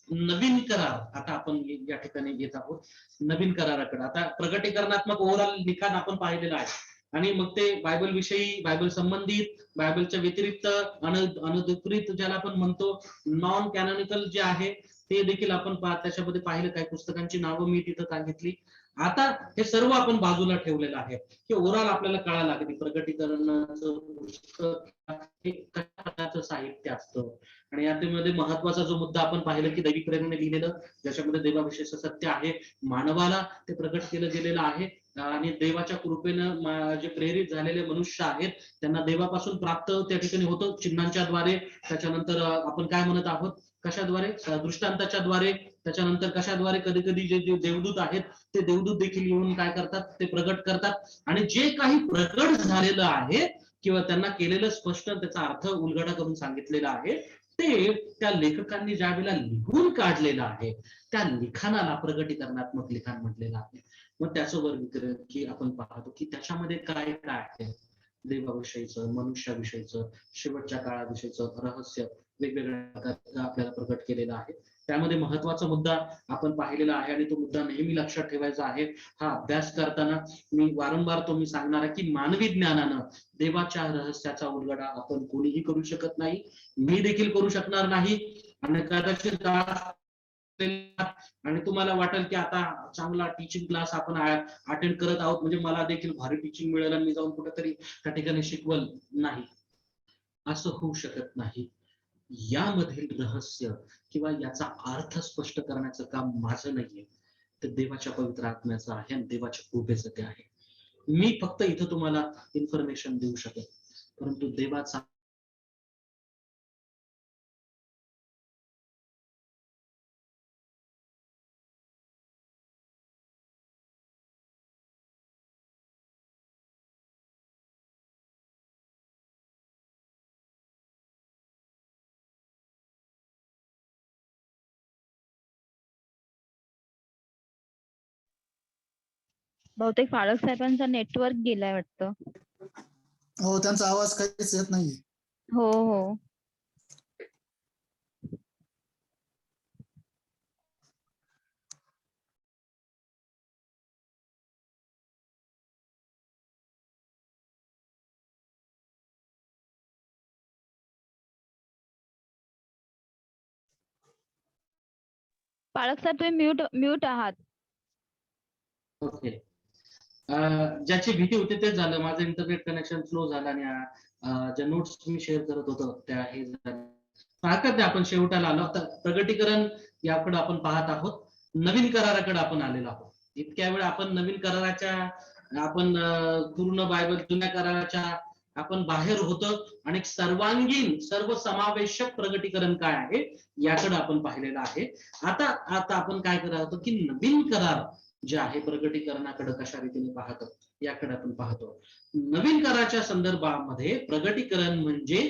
[SPEAKER 2] नवीन करार, आता आपण या ठिकाणी येत आहोत नवीन कराराकडे. आता प्रगटीकरणात्मक ओव्हरऑल लिखाण आपण पाहिलेलं आहे, आणि मग ते बायबल विषयी, बायबल संबंधित, बायबलच्या व्यतिरिक्त अनधिकृत ज्याला आपण म्हणतो नॉन कॅनॉनिकल जे आहे ते देखील आपण त्याच्यामध्ये पाहिलं. काही पुस्तकांची नावं मी तिथं सांगितली. आता हे सर्व आपण बाजूला ठेवलेलं आहे. हे ओव्हरऑल आपल्याला कळायला लागते प्रकटीकरणाचं पुस्तक हे कशा प्रकारचं साहित्य असतं. आणि यामध्ये महत्वाचा जो मुद्दा आपण पाहिलं की दैविक प्रेरणेने लिहिलेलं, ज्याच्यामध्ये देवाविषयीचं सत्य आहे, मानवाला ते प्रकट केलं गेलेलं आहे. आणि देवाच्या कृपेनं जे प्रेरित झालेले मनुष्य आहेत त्यांना देवापासून प्राप्त त्या ठिकाणी होतं चिन्हांच्या द्वारे. त्याच्यानंतर आपण काय म्हणत आहोत, कशाद्वारे, दृष्टांताच्या द्वारे. त्याच्यानंतर कशाद्वारे, कधी कधी जे देवदूत आहेत ते देवदूत देखील येऊन काय करतात, ते प्रगट करतात. आणि जे काही प्रगट झालेलं आहे किंवा त्यांना केलेलं स्पष्ट त्याचा अर्थ उलगडा करून सांगितलेला आहे, ते त्या लेखकांनी ज्या वेळेला लिहून काढलेलं आहे त्या लिखाणाला प्रगटीकरणात्मक लिखाण म्हटलेलं आहे. मग त्याचं वर्गीकरण की आपण पाहतो की त्याच्यामध्ये काय काय आहे, देवाविषयीचं, मनुष्याविषयीचं, शेवटच्या काळाविषयीचं रहस्य वेगवेगळ्या प्रकारचं आपल्याला प्रकट केलेलं आहे. त्यामध्ये महत्वाचा मुद्दा आपण पाहिलेला आहे आणि तो मुद्दा नेहमी लक्षात ठेवायचा आहे. हा अभ्यास करताना मी वारंवार मी सांगणार आहे की मानवी ज्ञानानं देवाच्या रहस्याचा उलगडा आपण कोणीही करू शकत नाही, मी देखील करू शकणार नाही. आणि कदाचित आणि तुम्हाला वाटेल की आता चांगला टीचिंग क्लास आपण अटेंड करत आहोत म्हणजे मला देखील भारी टीचिंग मिळेल आणि मी जाऊन कुठेतरी त्या ठिकाणी शिकवल. नाही, असं होऊ शकत नाही. यामधील रहस्य किंवा याचा अर्थ स्पष्ट करण्याचं काम माझं नाहीये, ते देवाच्या पवित्र आत्म्याचं आहे आणि देवाच्या कृपेचं ते आहे. मी फक्त इथं तुम्हाला इन्फॉर्मेशन देऊ शकेल, परंतु देवाचा
[SPEAKER 3] बहुतेक फाळक साहेबांचा नेटवर्क गेलाय वाटतं.
[SPEAKER 4] हो, त्यांचा आवाज काहीच येत नाहीये.
[SPEAKER 3] हो हो. फाळक साहेब तुम्ही म्यूट आहात.
[SPEAKER 2] ओके. ज्याची भीती होती तेच झालं, माझं इंटरनेट कनेक्शन स्लो झालं आणि ज्या नोट्स मी शेअर करत होतो त्या हे हरकत नाही. आपण शेवटाला आलो. आता प्रगटीकरण याकडे आपण पाहत आहोत, नवीन कराराकडे आपण आलेलो आहोत. इतक्या वेळ आपण नवीन कराराच्या, आपण पूर्ण बायबल जुन्या कराराच्या आपण बाहेर होतो आणि सर्वांगीण सर्वसमावेशक प्रगटीकरण काय आहे याकडे आपण पाहिलेलं आहे. आता आपण काय करत आहोत की नवीन करार जे आहे प्रगटीकरणाकडे कशा रीतीने पाहतो याकडे आपण पाहतो. नवीन कराराच्या संदर्भामध्ये प्रगटीकरण म्हणजे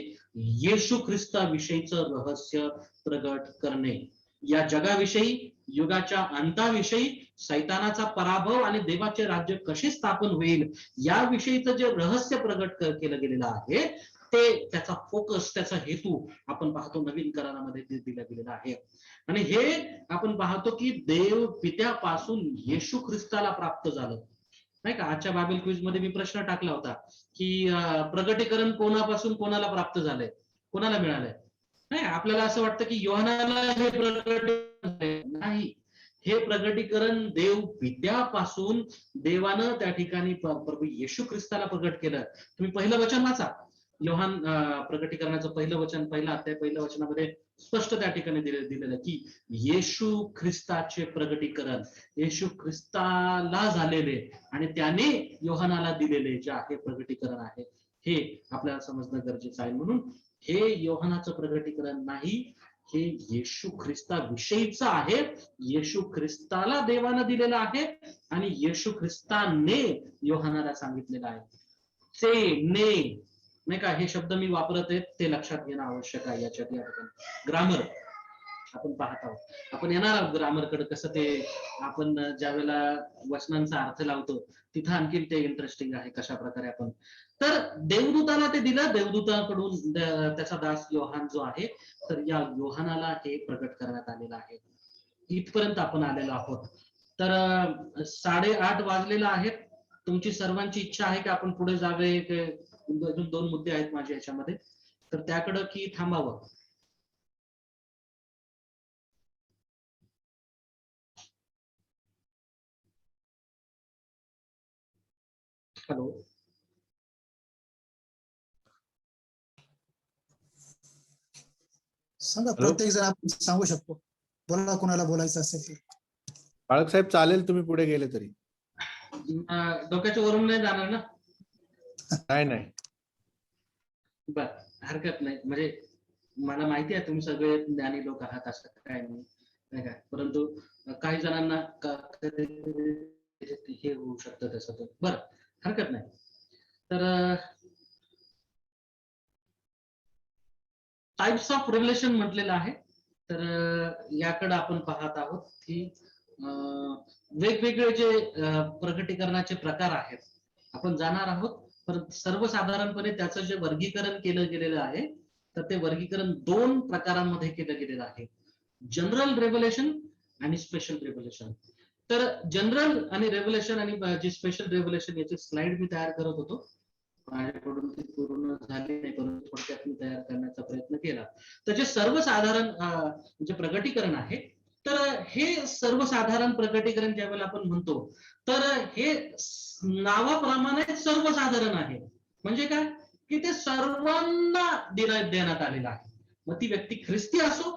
[SPEAKER 2] येशू ख्रिस्ताविषयीचं रहस्य प्रगट करणे. या जगाविषयी, युगाच्या अंताविषयी, सैतानाचा पराभव आणि देवाचे राज्य कसे स्थापन होईल याविषयीचं जे रहस्य प्रगट केलं गेलेलं आहे ते, त्याचा फोकस, त्याचा हेतू आपण पाहतो नवीन करारामध्ये दिला गेलेला आहे. आणि हे आपण पाहतो की देव पित्यापासून येशू ख्रिस्ताला प्राप्त झालं, नाही का. आजच्या बायबल क्विज मध्ये मी प्रश्न टाकला होता की प्रगटीकरण कोणापासून कोणाला प्राप्त झालंय, कोणाला मिळालंय. नाही, आपल्याला असं वाटतं की योहानाला हे प्रगटीकरण नाही, हे प्रगटीकरण देव पित्यापासून देवानं त्या ठिकाणी प्रभू येशू ख्रिस्ताला प्रगट केलं. तुम्ही पहिलं वचन वाचा, योहान प्रगटीकरणाचं पहिलं वचन, पहिला अध्याय, पहिल्या वचनामध्ये स्पष्ट त्या ठिकाणी दिलेलं की येशू ख्रिस्ताचे प्रगटीकरण येशू ख्रिस्ताला झालेले आणि त्याने योहानाला दिलेले जे आहे प्रगटीकरण आहे, हे आपल्याला समजणं गरजेचं आहे. म्हणून हे योहानाचं प्रगटीकरण नाही, हे येशू ख्रिस्ताविषयीचं आहे. येशू ख्रिस्ताला देवानं दिलेलं आहे आणि येशू ख्रिस्ताने योहानाला सांगितलेलं आहे. से ने, नाही का, हे शब्द मी वापरत आहे ते लक्षात घेणं आवश्यक आहे. याच्यात या ठिकाणी ग्रामर आपण पाहत आहोत, आपण येणार आहोत ग्रामरकडे. कसं ते आपण ज्या वेळेला वचनांचा अर्थ लावतो तिथं आणखी ते इंटरेस्टिंग आहे कशा प्रकारे आपण. तर देवदूताला ते दिलं, देवदूताकडून त्याचा दास योहान जो आहे, तर या योहानाला हे प्रकट करण्यात आलेलं आहे. इथपर्यंत आपण आलेलो आहोत. तर 8:30 वाजलेला आहेत. तुमची सर्वांची इच्छा आहे की आपण पुढे जावे, अजून 2 मुद्दे आहेत माझ्या याच्यामध्ये, तर त्याकडं की थांबावं? हॅलो,
[SPEAKER 4] सांगा, प्रत्येक जण आपण सांगू शकतो. बोला, कोणाला बोलायचं असेल तर.
[SPEAKER 5] बाळक साहेब चालेल, तुम्ही पुढे गेले तरी.
[SPEAKER 2] डोक्याच्या वरून नाही जाणार ना?
[SPEAKER 5] नाही.
[SPEAKER 2] बर, हरकत नाही. म्हणजे मला माहिती आहे तुम्ही सगळे ज्ञानी लोक आहात, असं काय नाही काय, परंतु काही जणांना हे होऊ शकतं त्याचं. बरं, हरकत नाही. तर टाइप्स ऑफ रेव्हलेशन म्हटलेलं आहे. तर याकडे आपण पाहत आहोत की वेगवेगळे जे प्रकटीकरणाचे प्रकार आहेत आपण जाणार आहोत. पण सर्वसाधारणपणे त्याचं जे वर्गीकरण केलं गेलेलं आहे, तर ते वर्गीकरण 2 प्रकारांमध्ये केलं गेलेलं आहे, जनरल रेव्हलेशन आणि स्पेशल रेव्हलेशन. तर जनरल आणि रेव्हलेशन आणि जे स्पेशल रेव्हलेशन याची स्लाइड मी तयार करत होतो, माझ्याकडून ती पूर्ण झाली नाही, परंतु थोडक्यात मी तयार करण्याचा प्रयत्न केला. तर जे सर्वसाधारण जे प्रकटीकरण आहे, तर हे सर्वसाधारण प्रकटीकरण ज्यावेळेला आपण म्हणतो, तर हे नावाप्रमाणे सर्वसाधारण आहे. म्हणजे काय की ते सर्वांना देण्यात आलेलं आहे. मग ती व्यक्ती ख्रिस्ती असो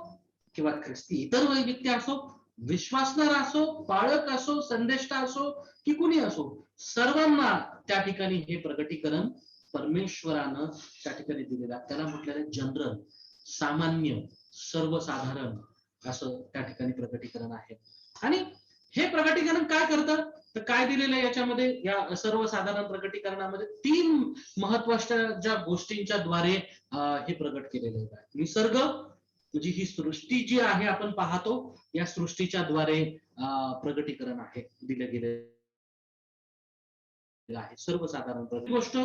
[SPEAKER 2] किंवा ख्रिस्ती इतर व्यक्ती असो, विश्वासणारा असो, पाळक असो, संदेष्टा असो की कुणी असो, सर्वांना त्या ठिकाणी हे प्रकटीकरण परमेश्वरानं त्या ठिकाणी दिलेलं आहे. त्याला म्हटलेलं आहे जनरल, सामान्य, सर्वसाधारण असं त्या ठिकाणी प्रकटीकरण आहे. आणि हे प्रकटीकरण काय करतं, तर काय दिलेलं आहे याच्यामध्ये, या सर्वसाधारण प्रकटीकरणामध्ये 3 महत्वाच्या ज्या गोष्टींच्या द्वारे हे प्रकट केलेले आहे. निसर्ग, म्हणजे ही सृष्टी जी आहे आपण पाहतो, या सृष्टीच्या द्वारे प्रकटीकरण आहे दिले गेले आहे. सर्वसाधारण गोष्ट,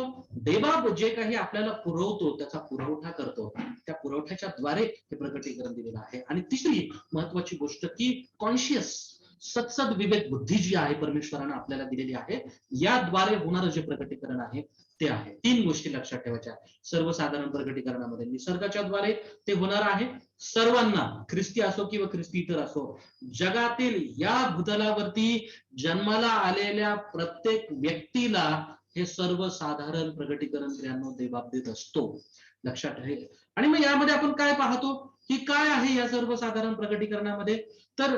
[SPEAKER 2] देवा जे काही आपल्याला पुरवतो, त्याचा पुरवठा करतो, त्या पुरवठ्याच्या द्वारे हे प्रकटीकरण दिलेलं आहे. आणि तिसरी महत्वाची गोष्ट की कॉन्शियस, सत्सद विवेक बुद्धी जी आहे परमेश्वरानं आपल्याला दिलेली आहे, याद्वारे होणारं जे प्रकटीकरण आहे ते आहे. 3 गोष्टी लक्षात ठेवायच्या. सर्वसाधारण प्रकटीकरणामध्ये निसर्गाच्या द्वारे ते होणार आहे, सर्वांना, ख्रिस्ती असो किंवा ख्रिस्ती इतर असो, जगातील या भूतलावरती जन्माला आलेल्या प्रत्येक व्यक्तीला हे सर्वसाधारण प्रकटीकरण त्र्याण्णव देवाप देत असतो. लक्षात ठेवा. आणि मग यामध्ये आपण काय पाहतो की काय आहे या सर्वसाधारण प्रकटीकरणामध्ये, तर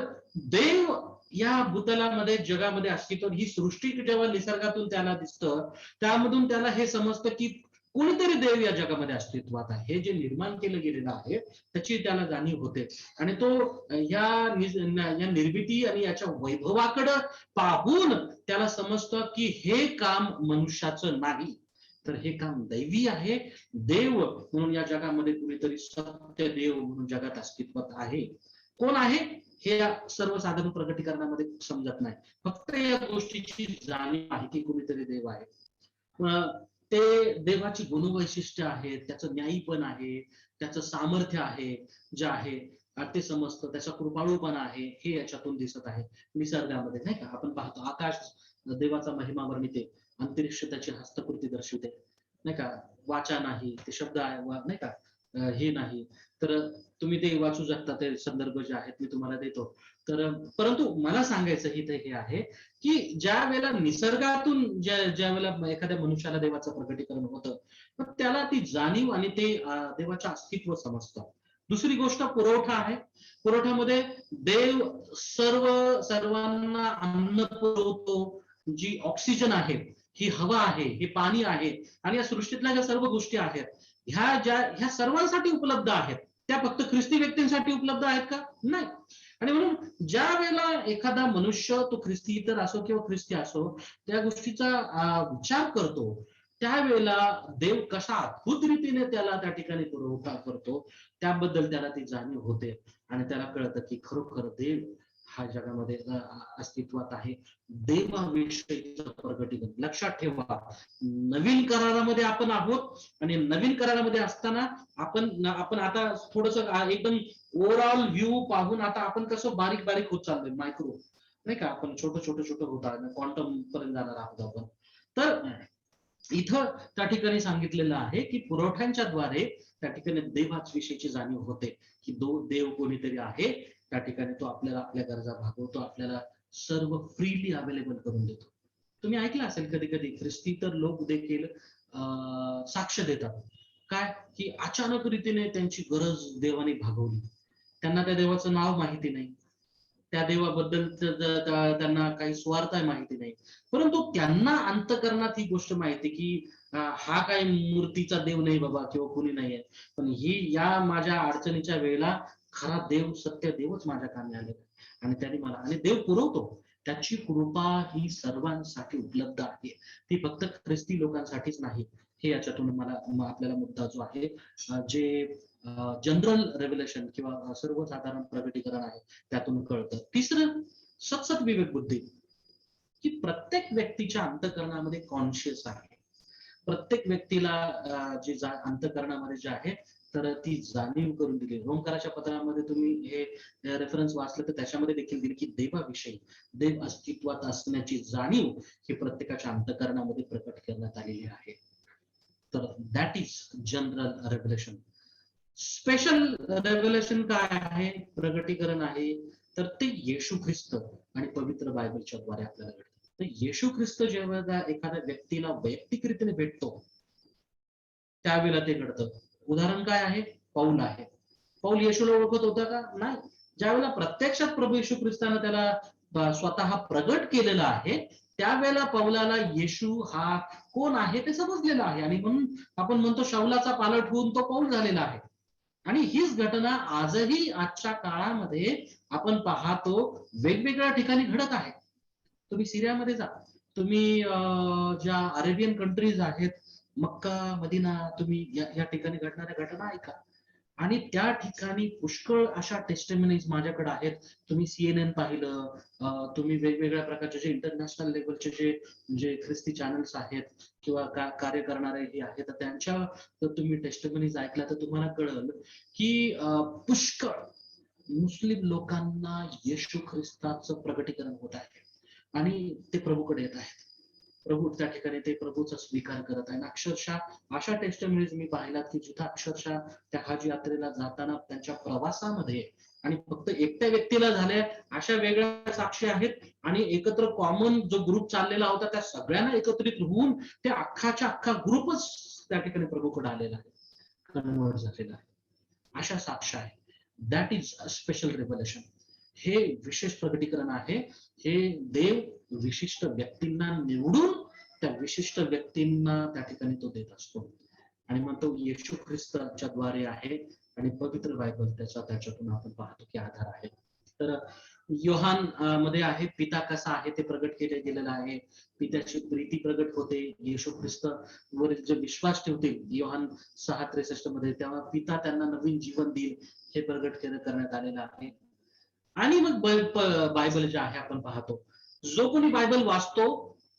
[SPEAKER 2] देव या भूतलामध्ये जगामध्ये अस्तित्व, ही सृष्टी जेव्हा निसर्गातून त्याला दिसतं, त्यामधून त्याला हे समजतं की कोणीतरी देव या जगामध्ये अस्तित्वात आहे. हे जे निर्माण केलं गेलेलं आहे त्याची त्याला जाणीव होते. आणि तो या निर्मिती आणि याच्या वैभवाकडे पाहून त्याला समजतं की हे काम मनुष्याचं नाही, तर हे काम दैवी आहे. देव म्हणून या जगामध्ये कुणीतरी सत्य देव म्हणून जगात अस्तित्वात आहे. कोण आहे हे या सर्वसाधारण प्रकटीकरणामध्ये समजत नाही. फक्त या गोष्टीची जाणीव आहे की कुणीतरी देव आहे. ते देवाची गुणवैशिष्ट्य आहेत, त्याचं न्यायीपण आहे, त्याचं सामर्थ्य आहे, जे आहे ते समजतं, त्याचा कृपाळूपणा आहे, हे याच्यातून दिसत आहे. निसर्गामध्ये नाही का आपण पाहतो, आकाश देवाचा महिमा वर्णिते, अंतरिक्ष त्याची हस्तकृती दर्शवते नाही का, वाचा नाही, ते शब्द आहे नाही का, हे नाही. तर तुम्ही ते वाचू शकता, ते संदर्भ जे आहेत मी तुम्हाला देतो. तर परंतु मला सांगायचं इथे हे आहे की ज्या वेळेला निसर्गातून ज्या वेळेला एखाद्या मनुष्याला देवाचं प्रकटीकरण होतं, तर त्याला ती जाणीव आणि ते देवाचं अस्तित्व समजतं. दुसरी गोष्ट पुरवठा आहे. पुरवठ्यामध्ये देव सर्वांना अन्न पुरवतो, जी ऑक्सिजन आहे, ही हवा आहे, हे पाणी आहे, आणि या सृष्टीतल्या ज्या सर्व गोष्टी आहेत ह्या सर्वांसाठी उपलब्ध आहेत. त्या फक्त ख्रिस्ती व्यक्तींसाठी उपलब्ध आहेत का? नाही. आणि म्हणून ज्या वेळेला एखादा मनुष्य, तो ख्रिस्ती इतर असो किंवा ख्रिस्ती असो, त्या गोष्टीचा विचार करतो, त्यावेळेला देव कशा अद्भुत रीतीने त्याला त्या ठिकाणी पुरवठा करतो, त्याबद्दल त्याला ती जाणीव होते. आणि त्याला कळतं की खरोखर देव हा जगामध्ये अस्तित्वात आहे. देवाविषयीचं प्रकटीकरण. लक्षात ठेवा, नवीन करारामध्ये आपण आहोत, आणि नवीन करारामध्ये असताना आपण आता थोडस एकदम ओव्हरऑल व्ह्यू पाहून आता आपण कसं बारीक बारीक होत चाललोय, मायक्रो नाही का, आपण छोटं होत आहे, क्वांटम पर्यंत जाणार आहोत आपण. तर इथं त्या ठिकाणी सांगितलेलं आहे की पुरवठ्यांच्या द्वारे त्या ठिकाणी देवाच विषयीची जाणीव होते की देव कोणीतरी आहे, त्या ठिकाणी तो आपल्याला आपल्या गरजा भागवतो, आपल्याला सर्व फ्रीली अवेलेबल करून देतो. तुम्ही ऐकलं असेल कधी कधी ख्रिस्ती तर लोक देखील साक्ष देतात काय की अचानक रीतीने त्यांची गरज देवाने भागवली, त्यांना त्या देवाचं नाव माहिती नाही, त्या देवाबद्दल त्यांना काही स्वार्थ आहे माहिती नाही, परंतु त्यांना अंतकरणात ही गोष्ट माहिती की हा काही मूर्तीचा देव नाही बाबा किंवा कोणी नाहीये, पण ही या माझ्या अडचणीच्या वेळेला खरा देव सत्य देवच माझ्या कामी आलेला आहे आणि त्याने मला आणि देव पुरवतो. त्याची कृपा ही सर्वांसाठी उपलब्ध आहे, ती फक्त ख्रिस्ती लोकांसाठीच नाही. हे याच्यातून मला आपल्याला मुद्दा जो आहे जे जनरल रेव्हलेशन किंवा सर्वसाधारण प्रगटीकरण आहे त्यातून कळतं. तिसरं सतसत विवेक बुद्धी, की प्रत्येक व्यक्तीच्या अंतकरणामध्ये कॉन्शियस आहे, प्रत्येक व्यक्तीला अंतकरणामध्ये जे आहे तर ती जाणीव करून दिली. रोमकाराच्या पत्रामध्ये तुम्ही हे रेफरन्स वाचलं तर त्याच्यामध्ये देखील दिली की देवाविषयी, देव अस्तित्वात असण्याची जाणीव ही प्रत्येकाच्या अंतकरणामध्ये प्रकट करण्यात आलेली आहे. तर that is general revelation. Special revelation काय आहे, प्रगटीकरण आहे, तर ते येशू ख्रिस्त आणि पवित्र बायबलच्या द्वारे आपल्याला घडतं. तर येशू ख्रिस्त जेव्हा एखाद्या व्यक्तीला वैयक्तिकरीतीने भेटतो त्यावेळेला ते घडतं. उदाहरण काय आहे, पौल आहे. पौल येशूला ओळखत होता का? नाही. ज्यावेळेला प्रत्यक्षात प्रभू येशू ख्रिस्तानं त्याला स्वतः प्रगट केलेला आहे त्यावेळेला पौलाला येशू हा कोण आहे ते समजलेलं आहे आणि म्हणून आपण म्हणतो शौलाचा पालट होऊन तो पौल झालेला आहे. आणि हीच घटना आजही आजच्या काळामध्ये आपण पाहतो वेगवेगळ्या ठिकाणी घडत आहे. तुम्ही सिरियामध्ये जा, तुम्ही ज्या अरेबियन कंट्रीज आहेत, मक्का, मदिना, तुम्ही या ठिकाणी घडणाऱ्या घटना ऐका आणि त्या ठिकाणी पुष्कळ अशा टेस्टिमनीज माझ्याकडे आहेत. तुम्ही CNN पाहिलं, तुम्ही वेगवेगळ्या प्रकारचे जे इंटरनॅशनल लेवलचे जे ख्रिस्ती चॅनल्स आहेत किंवा कार्य करणारे हे आहेत तर त्यांच्या तुम्ही टेस्टिमनीज ऐकल्या तर तुम्हाला कळलं की पुष्कळ मुस्लिम लोकांना येशू ख्रिस्ताचं प्रगटीकरण होत आहे आणि ते प्रभूकडे येत आहेत. प्रभू त्या ठिकाणी ते प्रभूचा स्वीकार करत आहे. अक्षरशः अशा टेस्टिमनीज मी पाहिलात की जिथं अक्षरशः त्या हज यात्रेला जाताना त्यांच्या प्रवासामध्ये आणि फक्त एकट्या व्यक्तीला झाल्या अशा वेगळ्या साक्षी आहेत आणि एकत्र कॉमन जो ग्रुप चाललेला होता त्या सगळ्यांना एकत्रित होऊन ते अख्खाच्या अख्खा ग्रुपच त्या ठिकाणी प्रभूकडे आलेला आहे, कन्वर्ट झालेला आहे. अशा साक्ष आहे. That is a special revelation. हे विशेष प्रगटीकरण आहे. हे देव विशिष्ट व्यक्तींना निवडून त्या विशिष्ट व्यक्तींना त्या ठिकाणी तो देत असतो आणि मग तो येशू ख्रिस्ताच्या द्वारे आहे आणि पवित्र बायबल त्याच्यातून आपण पाहतो की आधार आहे. तर योहान मध्ये आहे पिता कसा आहे ते प्रगट केले गेलेलं आहे. पित्याची प्रीती प्रगट होते, येशू ख्रिस्त वरील जे विश्वास ठेवतील योहान 6:63 मध्ये, तेव्हा पिता त्यांना नवीन जीवन देईल हे प्रगट करण्यात आलेलं आहे. आणि मग बायबल जे आहे आपण पाहतो, जो कोणी बायबल वाचतो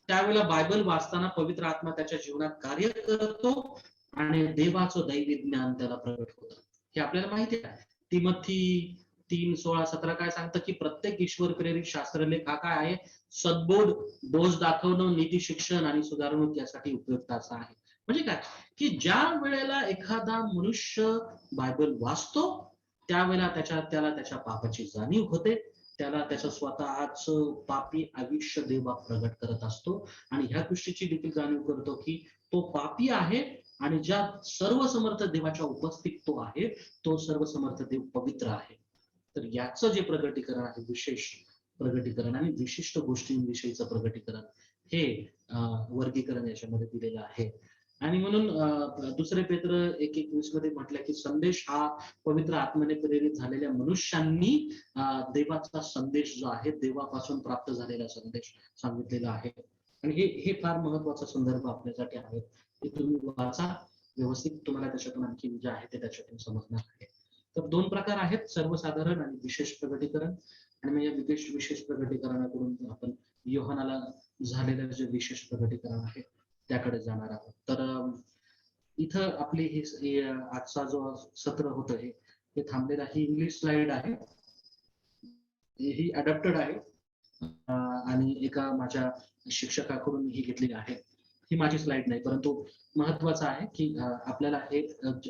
[SPEAKER 2] त्यावेळेला बायबल वाचताना पवित्र आत्मा त्याच्या जीवनात कार्य करतो आणि देवाचं दैवी ज्ञान त्याला प्रगट होतं. हे आपल्याला माहिती आहे. तिमोथी 3:16-17 काय सांगतं की प्रत्येक ईश्वर प्रेरित शास्त्रलेख हा काय आहे, सद्बोध, दोष दाखवणं, नीती शिक्षण आणि सुधारणूक यासाठी उपयुक्ताचा आहे. म्हणजे काय की ज्या वेळेला एखादा मनुष्य बायबल वाचतो त्यावेळेला त्याला त्याच्या पापाची जाणीव होते, त्याला त्याचं स्वतःच पापी आयुष्य देव प्रगट करत असतो आणि ह्या गोष्टीची देखील जाणीव करतो की तो पापी आहे आणि ज्या सर्वसमर्थ देवाच्या उपस्थित तो आहे, तो सर्वसमर्थ देव पवित्र आहे. तर याचं जे प्रगटीकरण आहे, विशेष प्रगटीकरण आणि विशिष्ट गोष्टींविषयीचं प्रगटीकरण, हे वर्गीकरण याच्यामध्ये दिलेलं आहे. आणि म्हणून दुसरे पेत्र 1:21 मध्ये म्हटलं की संदेश हा पवित्र आत्म्याने प्रेरित झालेल्या मनुष्यांनी देवाचा संदेश जो आहे, देवापासून प्राप्त झालेला संदेश सांगितलेला आहे. आणि हे फार महत्वाचा संदर्भ आपल्यासाठी आहे. ते तुम्ही वाचा व्यवस्थित, तुम्हाला त्याच्यातून आणखी जे आहे ते त्याच्यातून समजणार आहे. तर 2 प्रकार आहेत, सर्वसाधारण आणि विशेष प्रगटीकरण. आणि मग या विशेष प्रगटीकरणाकडून आपण योहानाला झालेलं जे विशेष प्रगटीकरण आहे त्याकडे जाणार आहोत. तर इथं आपली ही आजचा जो सत्र होतं हे थांबलेलं आहे. ही इंग्लिश स्लाइड आहे, ही अडॅप्टेड आहे आणि एका माझ्या शिक्षकाकडून ही घेतलेली आहे. ही माझी स्लाइड नाही, परंतु महत्वाचं आहे की आपल्याला हे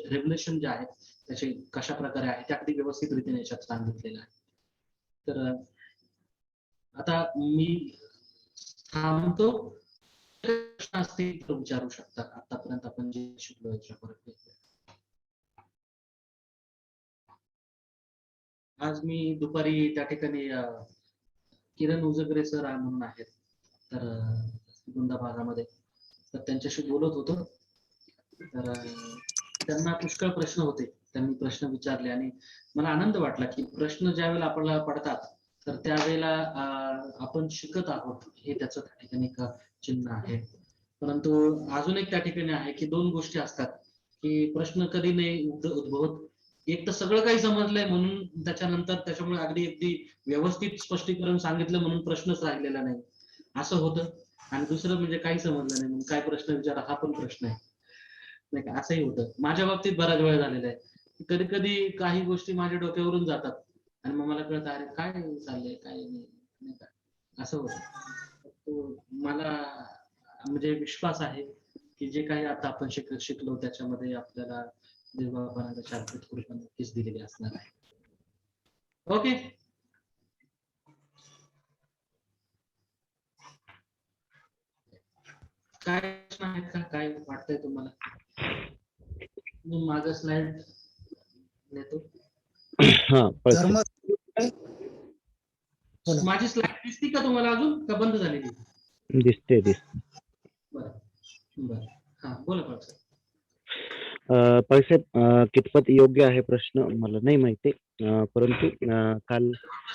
[SPEAKER 2] रेव्युलेशन जे आहेत त्याचे कशा प्रकारे आहे ते अगदी व्यवस्थित रीतीने याच्यात सांगितलेलं आहे. तर आता मी थांबतो. प्रश्न असतील तर विचारू शकता. आतापर्यंत आपण जे शिकलो याच्यावर. आज मी दुपारी त्या ठिकाणी किरण उजगरे सर म्हणून आहेत तर गुंदा भागामध्ये, तर त्यांच्याशी बोलत होतो. तर त्यांना पुष्कळ प्रश्न होते, त्यांनी प्रश्न विचारले आणि मला आनंद वाटला की प्रश्न ज्या वेळेला आपल्याला पडतात तर त्यावेळेला आपण शिकत आहोत हे त्याचं त्या ठिकाणी एक चिन्ह आहे. परंतु अजून एक त्या ठिकाणी आहे की दोन गोष्टी असतात की प्रश्न कधी नाही उद्भवत. एक तर सगळं काही समजलंय म्हणून त्याच्यानंतर त्याच्यामुळे अगदी व्यवस्थित स्पष्टीकरण सांगितलं म्हणून प्रश्नच राहिलेला नाही असं होतं. आणि दुसरं म्हणजे काही समजलं नाही म्हणून काय प्रश्न विचारा हा पण प्रश्न आहे नाही का, असंही होतं. माझ्या बाबतीत बराच वेळ झालेला आहे. कधी कधी काही गोष्टी माझ्या डोक्यावरून जातात आणि मग मला कळतं अरे काय चाललंय काय नाही का, असं होतं. मला म्हणजे विश्वास आहे की जे काही आता आपण शिकलो त्याच्यामध्ये आपल्याला देवबाबांच्या कृपा नक्कीच दिलेली असणार आहे. ओके, काय प्रश्न आहेत का, काय वाटतंय तुम्हाला? मी माझं स्लाइड नेतो.
[SPEAKER 4] धर्म बोला.
[SPEAKER 2] माझी स्लाइड दिसती का तुम्हाला अजून का बंद झालेली?
[SPEAKER 6] दिसते.
[SPEAKER 2] बरं बरं, हा बोला पाटील.
[SPEAKER 6] पैसे कितपत योग्य आहे प्रश्न मला नाही माहिती, परंतु काल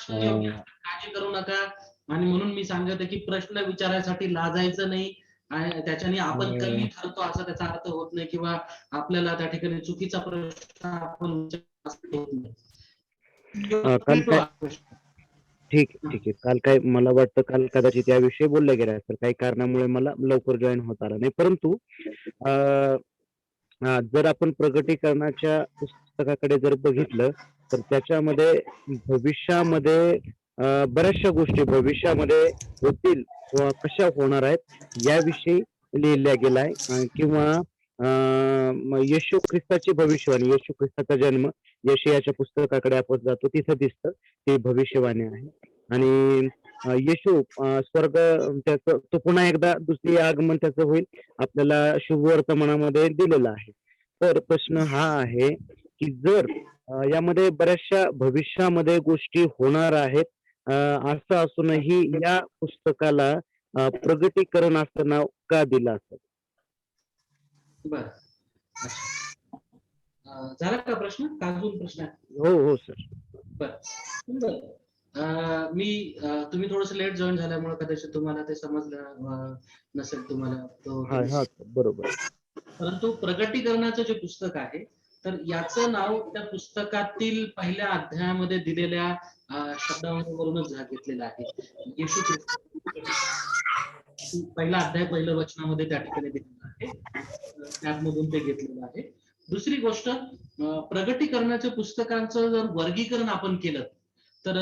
[SPEAKER 2] काळजी करू नका. आणि म्हणून मी सांगत आहे की प्रश्न विचारायसाठी लाजायचं नाही आणि त्याच्याने आपण कमी ठरतो असं त्याचा अर्थ होत नाही किंवा आपल्याला त्या ठिकाणी चुकीचा प्रश्न आपण होत नाही.
[SPEAKER 6] काल काय ठीक आहे. काल काय मला वाटतं काल कदाचित याविषयी बोललं गेलं असेल, काही कारणामुळे मला लवकर जॉईन होता आला नाही. परंतु जर आपण प्रगटीकरणाच्या पुस्तकाकडे जर बघितलं तर त्याच्यामध्ये भविष्यामध्ये बऱ्याचशा गोष्टी भविष्यामध्ये होतील किंवा कशा होणार आहेत याविषयी लिहिल्या गेला आहे. किंवा येशू ख्रिस्ताची भविष्यवाणी, येशू ख्रिस्ताचा जन्म यशयाच्या पुस्तकाकडे आपण जातो तिथं दिसतं ती भविष्यवाणी आहे. आणि येशू स्वर्ग त्याचं तो पुन्हा एकदा दुसरी आगमन त्याचं होईल आपल्याला शुभवर्तमानामध्ये दिलेलं आहे. तर प्रश्न हा आहे की जर यामध्ये बऱ्याचशा भविष्यामध्ये गोष्टी होणार आहेत असं असूनही या पुस्तकाला प्रगटीकरण असं नाव का दिलं असेल?
[SPEAKER 2] बर, झाला का प्रश्न का अजून प्रश्न आहे?
[SPEAKER 6] हो सर.
[SPEAKER 2] बर, मी तुम्ही थोडस लेट जॉईन झाल्यामुळे कदाचित तुम्हाला ते समजलं नसेल तुम्हाला.
[SPEAKER 6] बरोबर.
[SPEAKER 2] परंतु प्रगटीकरणाचं जे पुस्तक आहे तर याचं नाव त्या पुस्तकातील पहिल्या अध्यायामध्ये दिलेल्या शब्दावरूनच घेतलेलं आहे. येशू ख्रिस्त पहिला अध्याय पहिल्या वचनामध्ये त्या ठिकाणी दिलेला आहे, त्यामधून ते घेतलेलं आहे. दुसरी गोष्ट, प्रगटीकरणाच्या पुस्तकांचं जर वर्गीकरण आपण केलं तर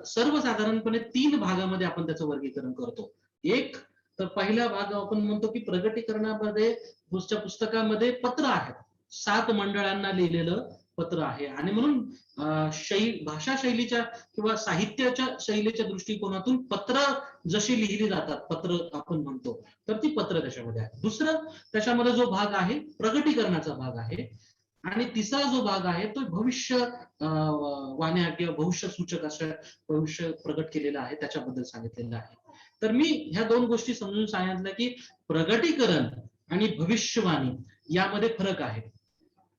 [SPEAKER 2] सर्वसाधारणपणे 3 भागामध्ये आपण त्याचं वर्गीकरण करतो. एक तर पहिला भाग आपण म्हणतो की प्रगटीकरणामध्ये पुस्तकामध्ये पत्र आहेत, 7 मंडळांना लिहिलेलं पत्र आहे. आणि म्हणून भाषा शैलीच्या किंवा साहित्याच्या शैलीच्या दृष्टिकोनातून पत्र जशी लिहिली जातात, पत्र आपण म्हणतो तर ती पत्र त्याच्यामध्ये आहे. दुसरं त्याच्यामध्ये जो भाग आहे प्रगटीकरणाचा भाग आहे. आणि तिसरा जो भाग आहे तो भविष्य वाण्या किंवा भविष्य सूचक असं भविष्य प्रगट केलेलं आहे त्याच्याबद्दल सांगितलेलं आहे. तर मी ह्या 2 गोष्टी समजून सांगितलं की प्रगटीकरण आणि भविष्यवाणी यामध्ये फरक आहे.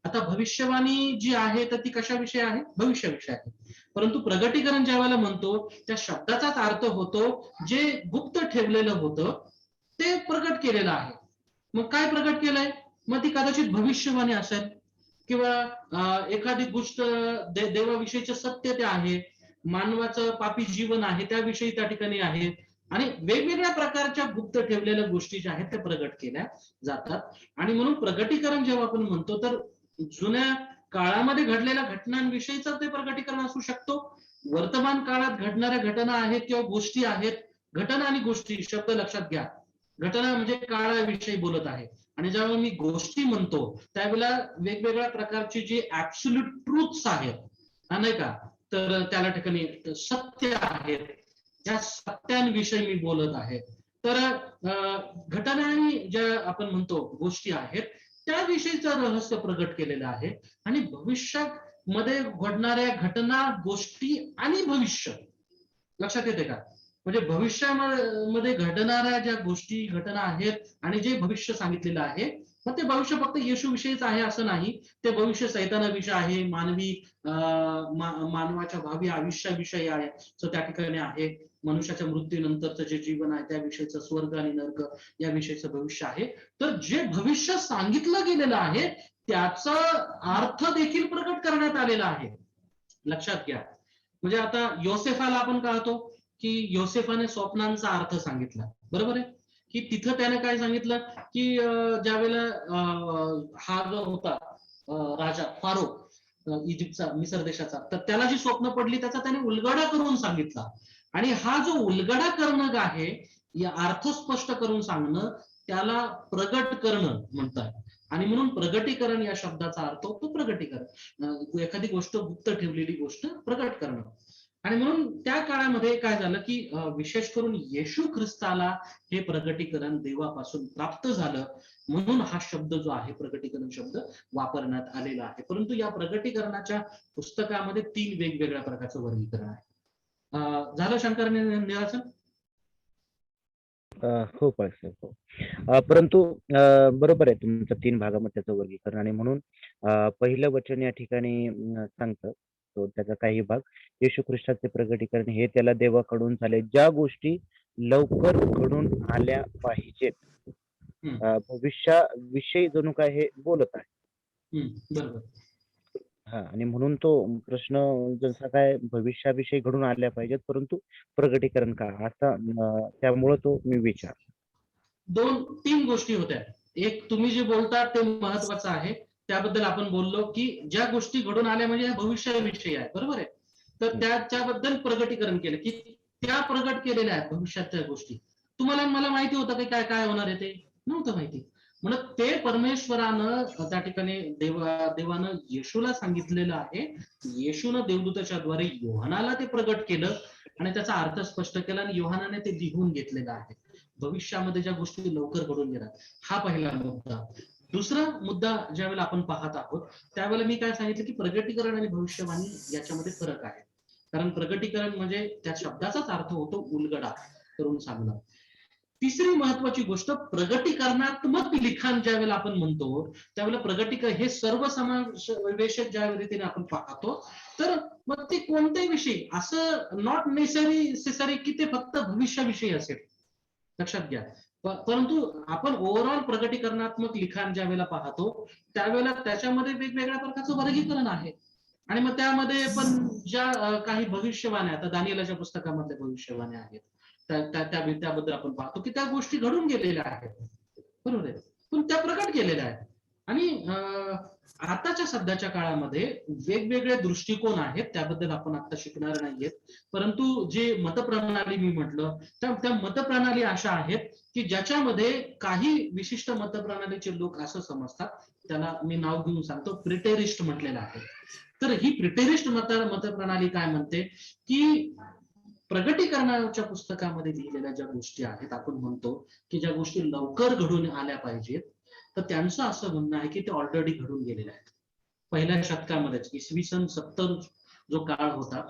[SPEAKER 2] आता भविष्यवाणी जी आहे तर ती कशाविषयी आहे? भविष्याविषयी आहे. परंतु प्रगटीकरण ज्या वेळेला म्हणतो त्या शब्दाचाच अर्थ होतो जे गुप्त ठेवलेलं होतं ते प्रगट केलेलं आहे. मग काय प्रगट केलंय? मग ती कदाचित भविष्यवाणी असेल किंवा एखादी गोष्ट देवाविषयीचे सत्य ते आहे, मानवाचं पापी जीवन आहे त्याविषयी त्या ठिकाणी आहे आणि वेगवेगळ्या प्रकारच्या गुप्त ठेवलेल्या गोष्टी ज्या आहेत त्या प्रगट केल्या जातात. आणि म्हणून प्रगटीकरण जेव्हा आपण म्हणतो तर जुन्या काळामध्ये घडलेल्या घटनांविषयीच ते प्रगटीकरण असू शकतो, वर्तमान काळात घडणाऱ्या घटना आहेत किंवा गोष्टी आहेत. घटना आणि गोष्टी शब्द लक्षात घ्या, घटना म्हणजे काळाविषयी बोलत आहे. आणि जेव्हा मी गोष्टी म्हणतो त्यावेळेला वेगवेगळ्या प्रकारची जी ऍब्सोल्यूट ट्रुथ्स आहेत, हा नाही का, तर त्याला ठिकाणी सत्य आहेत, या सत्यांविषयी मी बोलत आहे. तर घटना आणि ज्या आपण म्हणतो गोष्टी आहेत त्याविषयीचं रहस्य प्रगट केलेलं आहे. आणि भविष्यात मध्ये घडणाऱ्या घटना, गोष्टी आणि भविष्य लक्षात येते का? म्हणजे भविष्यामध्ये घडणाऱ्या ज्या गोष्टी, घटना आहेत आणि जे भविष्य सांगितलेलं आहे, मग ते भविष्य फक्त येशू विषयीच आहे असं नाही. ते भविष्य सैतानाविषयी आहे, मानवाच्या भावी आयुष्याविषयी आहे, सो त्या ठिकाणी आहे. मनुष्याच्या मृत्यूनंतरचं जे जीवन आहे त्याविषयीचं, स्वर्ग आणि नरक याविषयीचं भविष्य आहे. तर जे भविष्य सांगितलं गेलेलं आहे त्याचा अर्थ देखील प्रकट करण्यात आलेला आहे. लक्षात घ्या. म्हणजे आता योसेफाला आपण पाहतो की योसेफाने स्वप्नांचा अर्थ सांगितला, बरोबर आहे? की तिथं त्याने काय सांगितलं की ज्यावेळेला हा जो होता राजा फारो इजिप्तचा, मिसर देशाचा, तर त्याला जी स्वप्न पडली त्याचा त्याने उलगडा करून सांगितला. आणि हा जो उलगडा करणं आहे, या अर्थ स्पष्ट करून सांगणं, त्याला प्रगट करणं म्हणतात. आणि म्हणून प्रगटीकरण या शब्दाचा अर्थ होतो प्रगटीकरण, एखादी गोष्ट गुप्त ठेवलेली गोष्ट प्रगट करणं. आणि म्हणून त्या काळामध्ये काय झालं की विशेष करून येशू ख्रिस्ताला हे प्रगटीकरण देवापासून प्राप्त झालं, म्हणून हा शब्द जो आहे प्रगटीकरण शब्द वापरण्यात आलेला आहे. परंतु या प्रगटीकरणाच्या पुस्तकामध्ये 3 वेगवेगळ्या प्रकारचं वर्गीकरण आहे. झालं शंकर निरासन?
[SPEAKER 6] हो साहेब, हो. परंतु बरोबर आहे तुमचं 3 भागामध्ये त्याचं वर्गीकरण. आणि म्हणून पहिलं वचन या ठिकाणी सांगतं, तो त्याचा काही भाग येशू ख्रिस्ताचे प्रगटीकरण हे त्याला देवाकडून झाले, ज्या गोष्टी लवकर घडून आल्या पाहिजेत. भविष्याविषयी जणू काय हे बोलत आहे.
[SPEAKER 2] बरोबर.
[SPEAKER 6] हा, आणि म्हणून तो प्रश्न जसा काय भविष्याविषयी घडून आल्या पाहिजेत, परंतु प्रगटीकरण का असा, त्यामुळे तो मी विचार.
[SPEAKER 2] 2-3 गोष्टी होत्या. एक, तुम्ही जे बोलता ते महत्वाचं आहे, त्याबद्दल आपण बोललो की ज्या गोष्टी घडून आल्या म्हणजे भविष्याविषयी आहे, बरोबर आहे? तर त्याच्याबद्दल प्रगटीकरण केलं की त्या प्रगट केलेल्या आहेत भविष्याच्या गोष्टी. तुम्हाला मला माहिती होतं की काय काय होणार आहे? ते नव्हतं माहिती. म्हणून ते परमेश्वरानं त्या ठिकाणी देवानं येशूला सांगितलेलं आहे. येशूनं देवदूताच्या द्वारे योहानाला ते प्रगट केलं आणि त्याचा अर्थ स्पष्ट केला आणि योहानाने ते लिहून घेतलेलं आहे. भविष्यामध्ये ज्या गोष्टी लवकर घडून येणार, हा पहिला मुद्दा. दुसरा मुद्दा ज्यावेळेला आपण पाहत आहोत त्यावेळेला मी काय सांगितलं की प्रगटीकरण आणि भविष्यवाणी याच्यामध्ये फरक आहे. कारण प्रगटीकरण म्हणजे त्या शब्दाचाच अर्थ होतो उलगडा करून सांगणं. तिसरी महत्वाची गोष्ट, प्रगटीकरणात्मक लिखाण ज्यावेळेला आपण म्हणतो त्यावेळेला प्रगटीकरण हे सर्वसमावेशक ज्या रीतीने आपण पाहतो, तर मग ते कोणत्याही विषयी, असं नॉट नेसेसरी की ते फक्त भविष्याविषयी असेल. लक्षात घ्या. परंतु आपण ओव्हरऑल प्रगटीकरणात्मक लिखाण ज्या वेळेला पाहतो त्यावेळेला त्याच्यामध्ये वेगवेगळ्या प्रकारचं वर्गीकरण आहे. आणि मग त्यामध्ये पण ज्या काही भविष्यवाण्या, आता दानिएलाच्या पुस्तकामधल्या भविष्यवाण्या आहेत, त्याबद्दल आपण पाहतो की त्या गोष्टी घडून गेलेल्या आहेत, बरोबर आहे, पण त्या प्रकट केलेल्या आहेत. आणि आताच्या सध्याच्या काळामध्ये वेगवेगळे दृष्टिकोन आहेत, त्याबद्दल आपण आता शिकणार नाहीयेत. परंतु जे मतप्रणाली मी म्हटलं, त्या मतप्रणाली अशा आहेत की ज्याच्यामध्ये काही विशिष्ट मतप्रणालीचे लोक असं समजतात, त्याला मी नाव घेऊन सांगतो, प्रिटेरिस्ट म्हटलेलं आहे. तर ही प्रिटेरिस्ट मतप्रणाली काय म्हणते की प्रगटीकरणाच्या पुस्तकामध्ये लिहिलेल्या ज्या गोष्टी आहेत, आपण म्हणतो की ज्या गोष्टी लवकर घडून आल्या पाहिजेत, तर त्यांचं असं म्हणणं आहे की ते ऑलरेडी घडून गेलेले आहेत. पहिल्या शतकामध्येच, इसवी सन 70 जो काळ होता,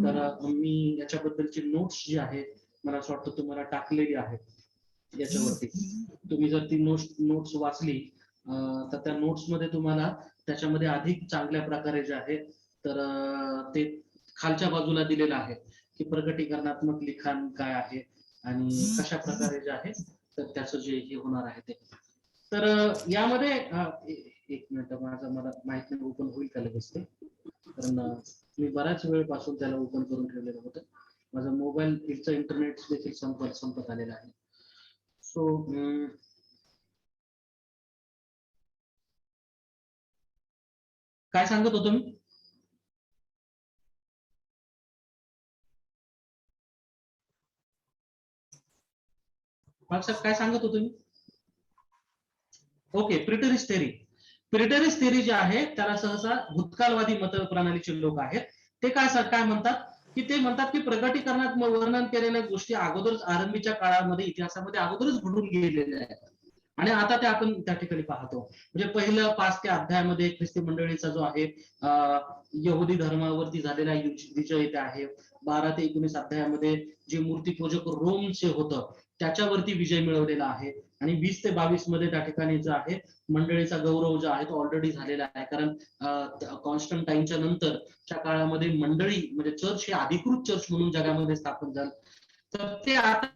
[SPEAKER 2] तर मी याच्याबद्दलची नोट्स जी आहे मला असं वाटतं तुम्हाला टाकलेली आहे याच्यावरती. तुम्ही जर ती नोट्स वाचली तर त्या नोट्स मध्ये तुम्हाला त्याच्यामध्ये अधिक चांगल्या प्रकारे जे आहे तर ते खालच्या बाजूला दिलेलं आहे की प्रगटीकरणात्मक लिखाण काय आहे आणि कशा प्रकारे जे आहे तर त्याचं जे हे होणार आहे ते. तर यामध्ये एक मिनिट, मला माहित नाही ओपन होईल का लगेच ते, कारण मी बऱ्याच वेळपासून त्याला ओपन करून ठेवलेलं होतं. माझा मोबाईल इंटरनेट देखील संपत आलेला आहे. सो काय सांगत होतो मी? साहेब काय सांगत हो तुम्ही? Okay, preterist theory. Preterist theory जे आहे त्याला सहसा भूतकालवादी मत प्रणालीचे लोक आहेत. ते काय म्हणतात की ते म्हणतात की प्रगटीकरणात वर्णन केलेल्या गोष्टी अगोदरच आरंभीच्या काळामध्ये इतिहासामध्ये अगोदरच घडून गेलेल्या आहेत आणि आता ते आपण त्या ठिकाणी पाहतो. म्हणजे पहिलं 5 ते अध्यायामध्ये ख्रिस्ती मंडळीचा जो आहे यहुदी धर्मावरती झालेला विजय इथे आहे. 12 ते 19 अध्यायामध्ये जे मूर्तीपूजक रोमचे होतं त्याच्यावरती विजय मिळवलेला आहे आणि 20 ते 22 मध्ये त्या ठिकाणी जो आहे मंडळीचा गौरव जो आहे तो ऑलरेडी झालेला आहे. कारण कॉन्स्टंटाईनच्या नंतरच्या काळामध्ये मंडळी म्हणजे चर्च हे अधिकृत चर्च म्हणून जगामध्ये स्थापन झालं. तर ते आता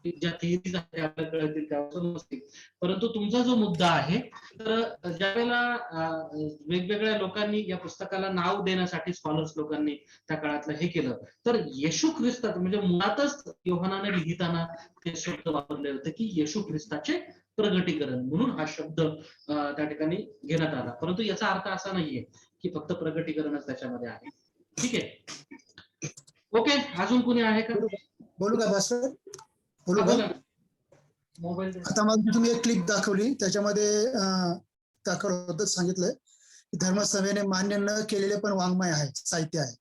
[SPEAKER 2] ज्या थिअरीज आहेत आपल्याला कळतील त्या समजतील. परंतु तुमचा जो मुद्दा आहे तर ज्यावेळेला वेगवेगळ्या लोकांनी या पुस्तकाला नाव देण्यासाठी स्कॉलर्स लोकांनी त्या काळातलं हे केलं तर येशू ख्रिस्तात म्हणजे मुळातच योहानाने लिहिताना ते शब्द वापरले होते की येशू ख्रिस्ताचे प्रगटीकरण म्हणून हा शब्द त्या ठिकाणी घेण्यात आला. परंतु याचा अर्थ असा नाहीये की फक्त प्रगटीकरणच त्याच्यामध्ये आहे. ठीक आहे, ओके. अजून कोणी आहे का?
[SPEAKER 4] बोलू का भास्कर? बोलू का?
[SPEAKER 2] मोबाईल
[SPEAKER 4] आता मग तुम्ही एक क्लिप दाखवली त्याच्यामध्ये दाखवलं होतं, सांगितलंय की धर्मसभेने मान्य न केलेले पण वाङ्मय आहे, साहित्य आहे.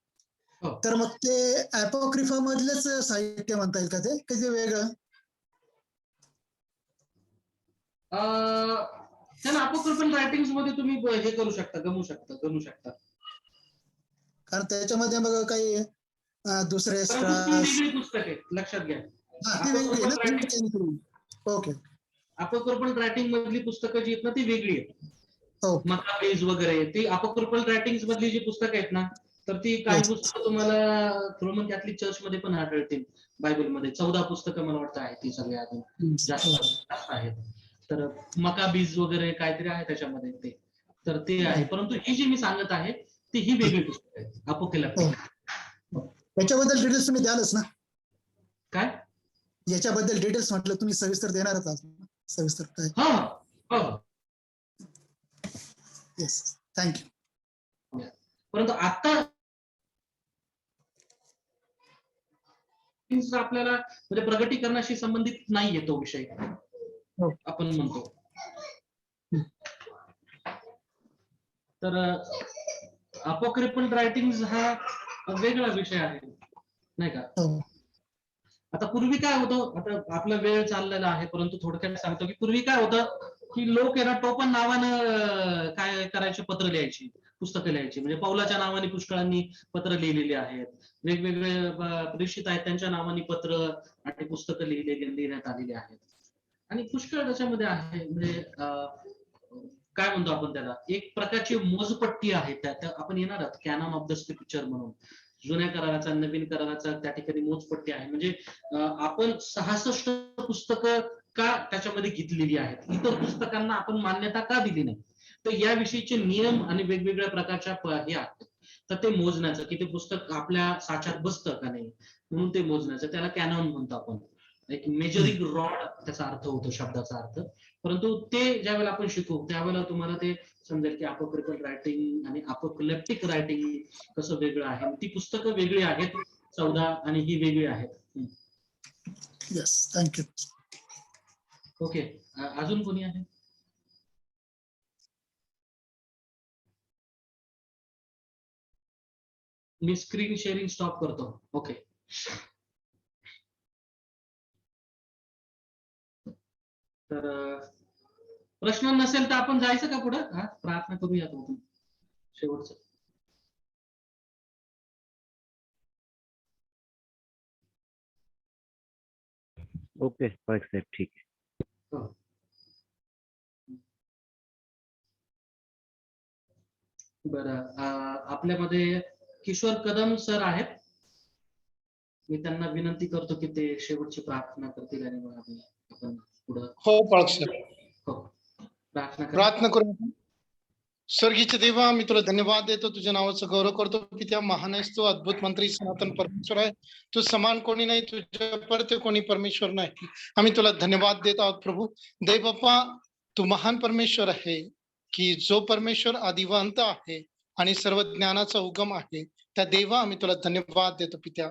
[SPEAKER 2] हो.
[SPEAKER 4] तर मग ते अपोक्रिफा मधलेच साहित्य म्हणता येईल का ते की वेगळं?
[SPEAKER 2] त्यांना अपोक्रिफल रायटिंग्स मध्ये तुम्ही हे करू शकता, गमू शकता.
[SPEAKER 4] कारण त्याच्यामध्ये मग काही दुसरे
[SPEAKER 2] वेगळी पुस्तक आहे, लक्षात घ्या.
[SPEAKER 4] ओके.
[SPEAKER 2] अपोक्रिफल रायटिंग मधली पुस्तकं जी आहेत ना ती वेगळी आहेत.
[SPEAKER 4] हो.
[SPEAKER 2] मकाबीज वगैरे ती अपोक्रिफल रायटिंग्स मधली जी पुस्तकं आहेत ना तर ती काही पुस्तकं तुम्हाला रोमन कॅथलिक चर्च मध्ये पण आढळतील. बायबलमध्ये 14 पुस्तकं मला वाटतं आहे ती सगळी अजून जास्त आहेत. तर मकाबीज वगैरे काहीतरी आहे त्याच्यामध्ये ते, तर ते आहे. परंतु ही जी मी सांगत आहे ती ही वेगळी पुस्तक आहे अपोक्रिफल.
[SPEAKER 4] याच्याबद्दल डिटेल्स तुम्ही द्यालच ना?
[SPEAKER 2] काय
[SPEAKER 4] याच्याबद्दल डिटेल्स म्हटलं तुम्ही सविस्तर देणारच आहात सविस्तर काय?
[SPEAKER 2] हो.
[SPEAKER 4] Yes, thank you.
[SPEAKER 2] परंतु आता आपल्याला म्हणजे प्रगटीकरणाशी संबंधित नाहीये तो विषय आपण म्हणतो. तर अपोक्रिफल रायटिंग्स हा वेगळा विषय आहे नाही का? आता पूर्वी काय होतं, आता आपला वेळ चाललेला आहे परंतु थोडक्यात सांगतो की पूर्वी काय होतं की लोक आहे ना टोपण नावानं काय करायचे, पत्र लिहायची, पुस्तकं लिहायची. म्हणजे पौलाच्या नावाने पुष्कळांनी पत्र लिहिलेली आहेत, वेगवेगळे प्रेषित आहेत त्यांच्या नावाने पत्र आणि पुस्तकं लिहिण्यात आलेली आहेत आणि पुष्कळ त्याच्यामध्ये आहे. म्हणजे काय म्हणतो आपण त्याला, एक प्रकारची मोजपट्टी आहे त्या आपण येणार आहोत कॅनॉन ऑफ द स्क्रिप्चर म्हणून. जुन्या कराराचा नवीन कराराचा त्या ठिकाणी मोजपट्टी आहे. म्हणजे आपण 66 पुस्तकं का त्याच्यामध्ये घेतलेली आहेत, इतर पुस्तकांना आपण मान्यता का दिली नाही, तर याविषयीचे नियम आणि वेगवेगळ्या प्रकारच्या हे आहेत. तर ते मोजण्याचं की ते पुस्तक आपल्या साच्यात बसतं का नाही म्हणून ते मोजण्याचं, त्याला कॅनॉन म्हणतो आपण. एक मेजरिंग रॉड त्याचा अर्थ होतो, शब्दाचा अर्थ. परंतु ते ज्यावेळेला आपण शिकू त्यावेळेला तुम्हाला ते समजेल की अपोक्रिफल रायटिंग आणि अपोक्लिप्टिक रायटिंग कसं वेगळं आहे. ती पुस्तकं वेगळी आहेत 14 आणि ही वेगळी आहेत.
[SPEAKER 4] Yes, thank you.
[SPEAKER 2] ओके, अजून कोणी आहे? मी स्क्रीन शेअरिंग स्टॉप करतो. ओके, तर प्रश्न नसेल तर आपण जायचं का पुढे? प्रार्थना करूया शेवटचं.
[SPEAKER 6] ओके पाळक साहेब, ठीक आहे.
[SPEAKER 2] बरं, आपल्यामध्ये किशोर कदम सर आहेत. मी त्यांना विनंती करतो की ते शेवटची प्रार्थना करतील आणि मग आपण पुढे.
[SPEAKER 7] हो पाळक साहेब,
[SPEAKER 2] हो,
[SPEAKER 7] प्रार्थना करू. स्वर्गीय देवा, मी तुला धन्यवाद देतो, तुझ्या नावाचं गौरव करतो. पित्या, महान आहेस तू, अद्भुत मंत्री, सनातन परमेश्वर आहे तू, समान कोणी नाही, तुझ्या परते कोणी परमेश्वर नाही. आम्ही तुला धन्यवाद देत आहोत प्रभू. देव बाप्पा, तू महान परमेश्वर आहे की जो परमेश्वर आदिवंत आहे आणि सर्व ज्ञानाचा उगम आहे. त्या देवा आम्ही तुला धन्यवाद देतो पित्या.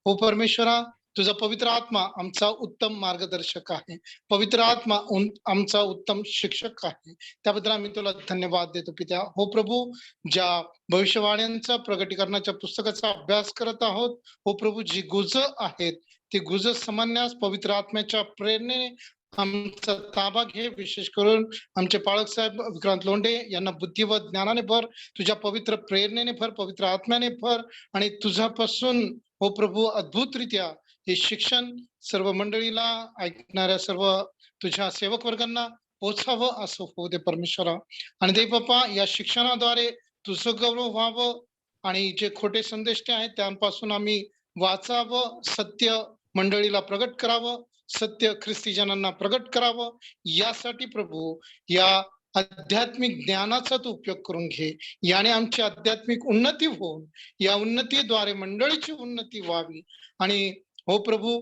[SPEAKER 7] हो परमेश्वरा, तुझा पवित्र आत्मा आमचा उत्तम मार्गदर्शक आहे. पवित्र आत्मा आमचा उत्तम शिक्षक आहे. त्याबद्दल आम्ही तुला धन्यवाद देतो पित्या. हो प्रभू, ज्या भविष्यवाण्यांचा प्रगटीकरणाच्या पुस्तकाचा अभ्यास करत आहोत, हो प्रभू, जी गुज आहेत ती गुज समजण्यास पवित्र आत्म्याच्या प्रेरणेने आमचा ताबा घे. विशेष करून आमचे पाळक साहेब विक्रांत लोंढे यांना बुद्धी व ज्ञानाने भर, तुझ्या पवित्र प्रेरणेने भर, पवित्र आत्म्याने भर, आणि तुझ्यापासून हो प्रभू अद्भुतरित्या हे शिक्षण सर्व मंडळीला, ऐकणाऱ्या सर्व तुझ्या सेवक वर्गांना पोचावं असं होऊ दे परमेश्वरा. आणि देव बाप्पा, या शिक्षणाद्वारे तुझं गौरव व्हावं आणि जे खोटे संदेश आहेत त्यांपासून आम्ही वाचावं, सत्य मंडळीला प्रगट करावं, सत्य ख्रिस्ती जनांना प्रगट करावं. यासाठी प्रभू या आध्यात्मिक ज्ञानाचा तू उपयोग करून घे. याने आमची आध्यात्मिक उन्नती होऊन या उन्नतीद्वारे मंडळीची उन्नती व्हावी. आणि हो प्रभू,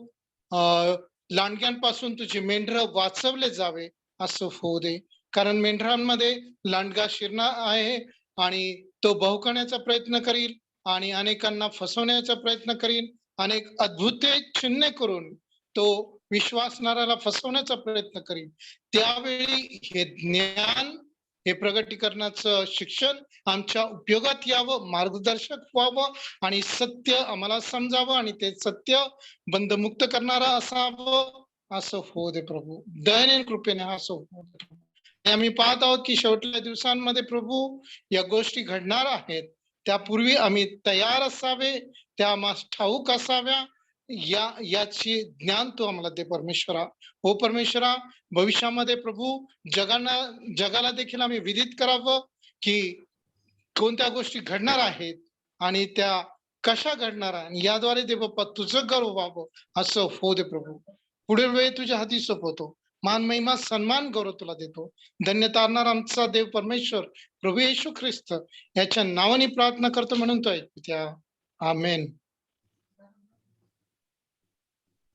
[SPEAKER 7] लांडग्यांपासून तुझे मेंढर वाचवले जावे असं होऊ दे. कारण मेंढरांमध्ये लांडगा शिरणार आहे आणि तो भौंकण्याचा प्रयत्न करील आणि अनेकांना फसवण्याचा प्रयत्न करील. अनेक अद्भुते चिन्हे करून तो विश्वासणाऱ्याला फसवण्याचा प्रयत्न करील. त्यावेळी हे ज्ञान, हे प्रगटीकरणाचं शिक्षण आमच्या उपयोगात यावं, मार्गदर्शक व्हावं आणि सत्य आम्हाला समजावं आणि ते सत्य बंधमुक्त करणारा असावं असं होऊ दे प्रभू. दयेने कृपेने असं होऊ दे. आम्ही पाहत आहोत की शेवटच्या दिवसांमध्ये प्रभू या गोष्टी घडणार आहेत. त्यापूर्वी आम्ही तयार असावे, त्या आम्हाला ठाऊक असाव्या, याची ज्ञान तू आम्हाला दे परमेश्वरा. हो परमेश्वरा, भविष्यामध्ये प्रभू जगाला देखील आम्ही विदित करावं की कोणत्या गोष्टी घडणार आहेत आणि त्या कशा घडणार आहे. याद्वारे दे बाप्पा तुझं गौरव व्हावं असं होऊ दे प्रभू. पुढील वेळ तुझ्या हाती सोपवतो. मान महिमा सन्मान गौरव तुला देतो. धन्य तारणार आमचा देव परमेश्वर प्रभू येशू ख्रिस्त याच्या नावाने प्रार्थना करतो म्हणून तो ऐकत्या. आमेन.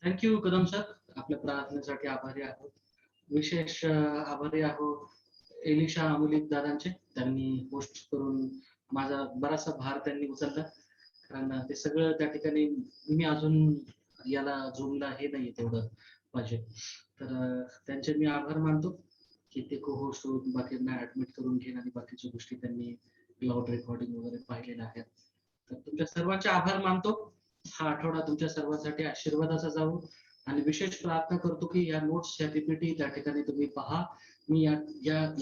[SPEAKER 2] थँक्यू कदम सर, आपल्या प्रार्थनेसाठी आभारी आहोत. विशेष आभारी आहोत एलिशा अमोलिक दादांचे. त्यांनी पोस्ट करून माझा बराचसा भार त्यांनी उचलला, कारण ते सगळं त्या ठिकाणी मी अजून याला झूमला हे नाही तेवढं पाहिजे. तर त्यांचे मी आभार मानतो की ते को होस्ट होऊन बाकींना ऍडमिट करून घेईन आणि बाकीच्या गोष्टी त्यांनी क्लाउड रेकॉर्डिंग वगैरे पाहिलेल्या आहेत. तर तुमच्या सर्वांचे आभार मानतो. हा आठवडा तुमच्या सर्वांसाठी आशीर्वादाचा जाऊ आणि विशेष प्रार्थना करतो की या नोट्स, या पीपीटी त्या ठिकाणी तुम्ही पहा. मी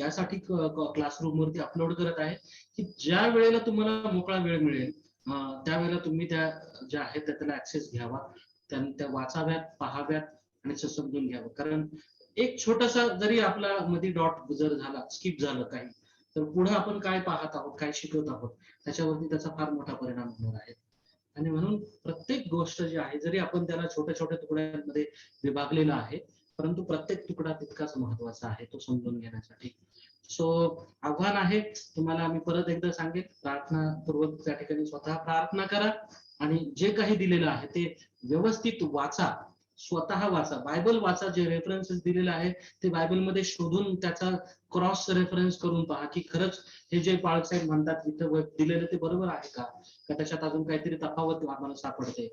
[SPEAKER 2] यासाठी क्लासरूम वरती अपलोड करत आहे की ज्या वेळेला तुम्हाला मोकळा वेळ मिळेल त्यावेळेला तुम्ही त्या ज्या आहेत त्याला ऍक्सेस घ्यावा, त्या वाचाव्यात, पाहाव्यात आणि समजून घ्यावं. कारण एक छोटासा जरी आपला मध्ये डॉट जर झाला, स्किप झालं काही, तर पुढे आपण काय पाहत आहोत, काय शिकवत आहोत त्याच्यावरती त्याचा फार मोठा परिणाम होणार आहे. आणि म्हणून प्रत्येक गोष्ट जी आहे, जरी आपण त्याला छोट्या छोट्या तुकड्यांमध्ये विभागलेला आहे, परंतु प्रत्येक तुकडा तितकाच महत्वाचा आहे तो समजून घेण्यासाठी. सो आव्हान आहे तुम्हाला. मी परत एकदा सांगेन, प्रार्थनापूर्वक त्या ठिकाणी स्वतः प्रार्थना करा आणि जे काही दिलेलं आहे ते व्यवस्थित वाचा, स्वतः वाचा, बायबल वाचा. जे रेफरन्सेस दिलेले आहे ते बायबलमध्ये शोधून त्याचा क्रॉस रेफरन्स करून पहा की खरंच हे जे बाळासाहेब म्हणतात इथं दिलेलं ते बरोबर आहे का त्याच्यात अजून काहीतरी तफावत आम्हाला सापडते.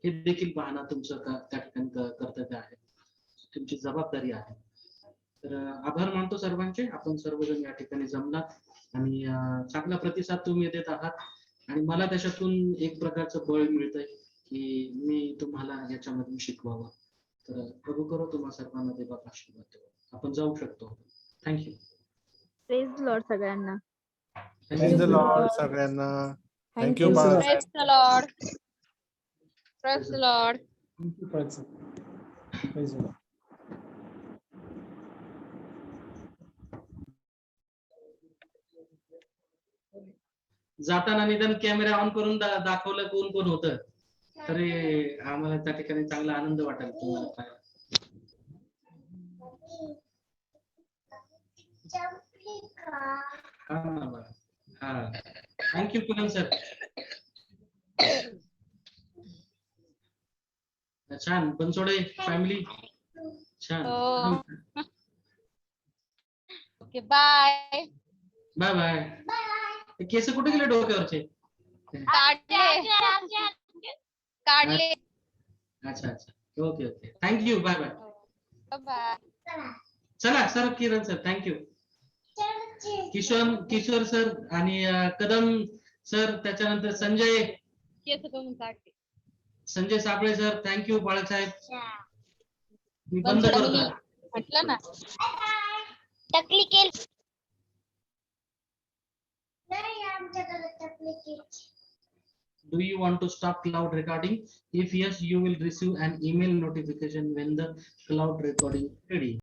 [SPEAKER 2] हे देखील पाहणं तुमचं त्या ठिकाणी कर्तव्य आहे, तुमची जबाबदारी आहे. तर आभार मानतो सर्वांचे. आपण सर्वजण या ठिकाणी जमलात आणि चांगला प्रतिसाद तुम्ही देत आहात आणि मला त्याच्यातून एक प्रकारचं बळ मिळतंय की मी तुम्हाला याच्यामधून शिकवावं. तर प्रभू करो तुम्हा सर्वांना देवा आशीर्वाद देवा. आपण जाऊ शकतो. थँक्यू.
[SPEAKER 3] प्रेज लॉर्ड सगळ्यांना.
[SPEAKER 5] Praise the Lord सगळ्यांना. Thank you.
[SPEAKER 8] Praise the Lord. Praise the Lord.
[SPEAKER 2] जाताना निदान कॅमेरा ऑन करून दाखवलं कोण कोण होतं, तरी आम्हाला त्या ठिकाणी चांगला आनंद वाटेल तुम्हाला काय. हा, थँक्यू पूनम सर. छान. बनसोडे फॅमिली छान.
[SPEAKER 8] Okay, bye.
[SPEAKER 2] Bye bye. केस कुठे गेले डोक्यावरचे?
[SPEAKER 8] काढले.
[SPEAKER 2] अच्छा अच्छा okay okay thank you bye bye.
[SPEAKER 8] Bye.
[SPEAKER 2] चला sir Kiran sir thank you. Kishore sir आणि कदम सर त्याच्यानंतर संजय साबळे सर थँक्यू बाळासाहेब. मी बंद करतो.
[SPEAKER 8] म्हटलं ना.
[SPEAKER 2] Do you want to stop cloud recording? If yes, you will receive an email notification when the cloud recording is ready.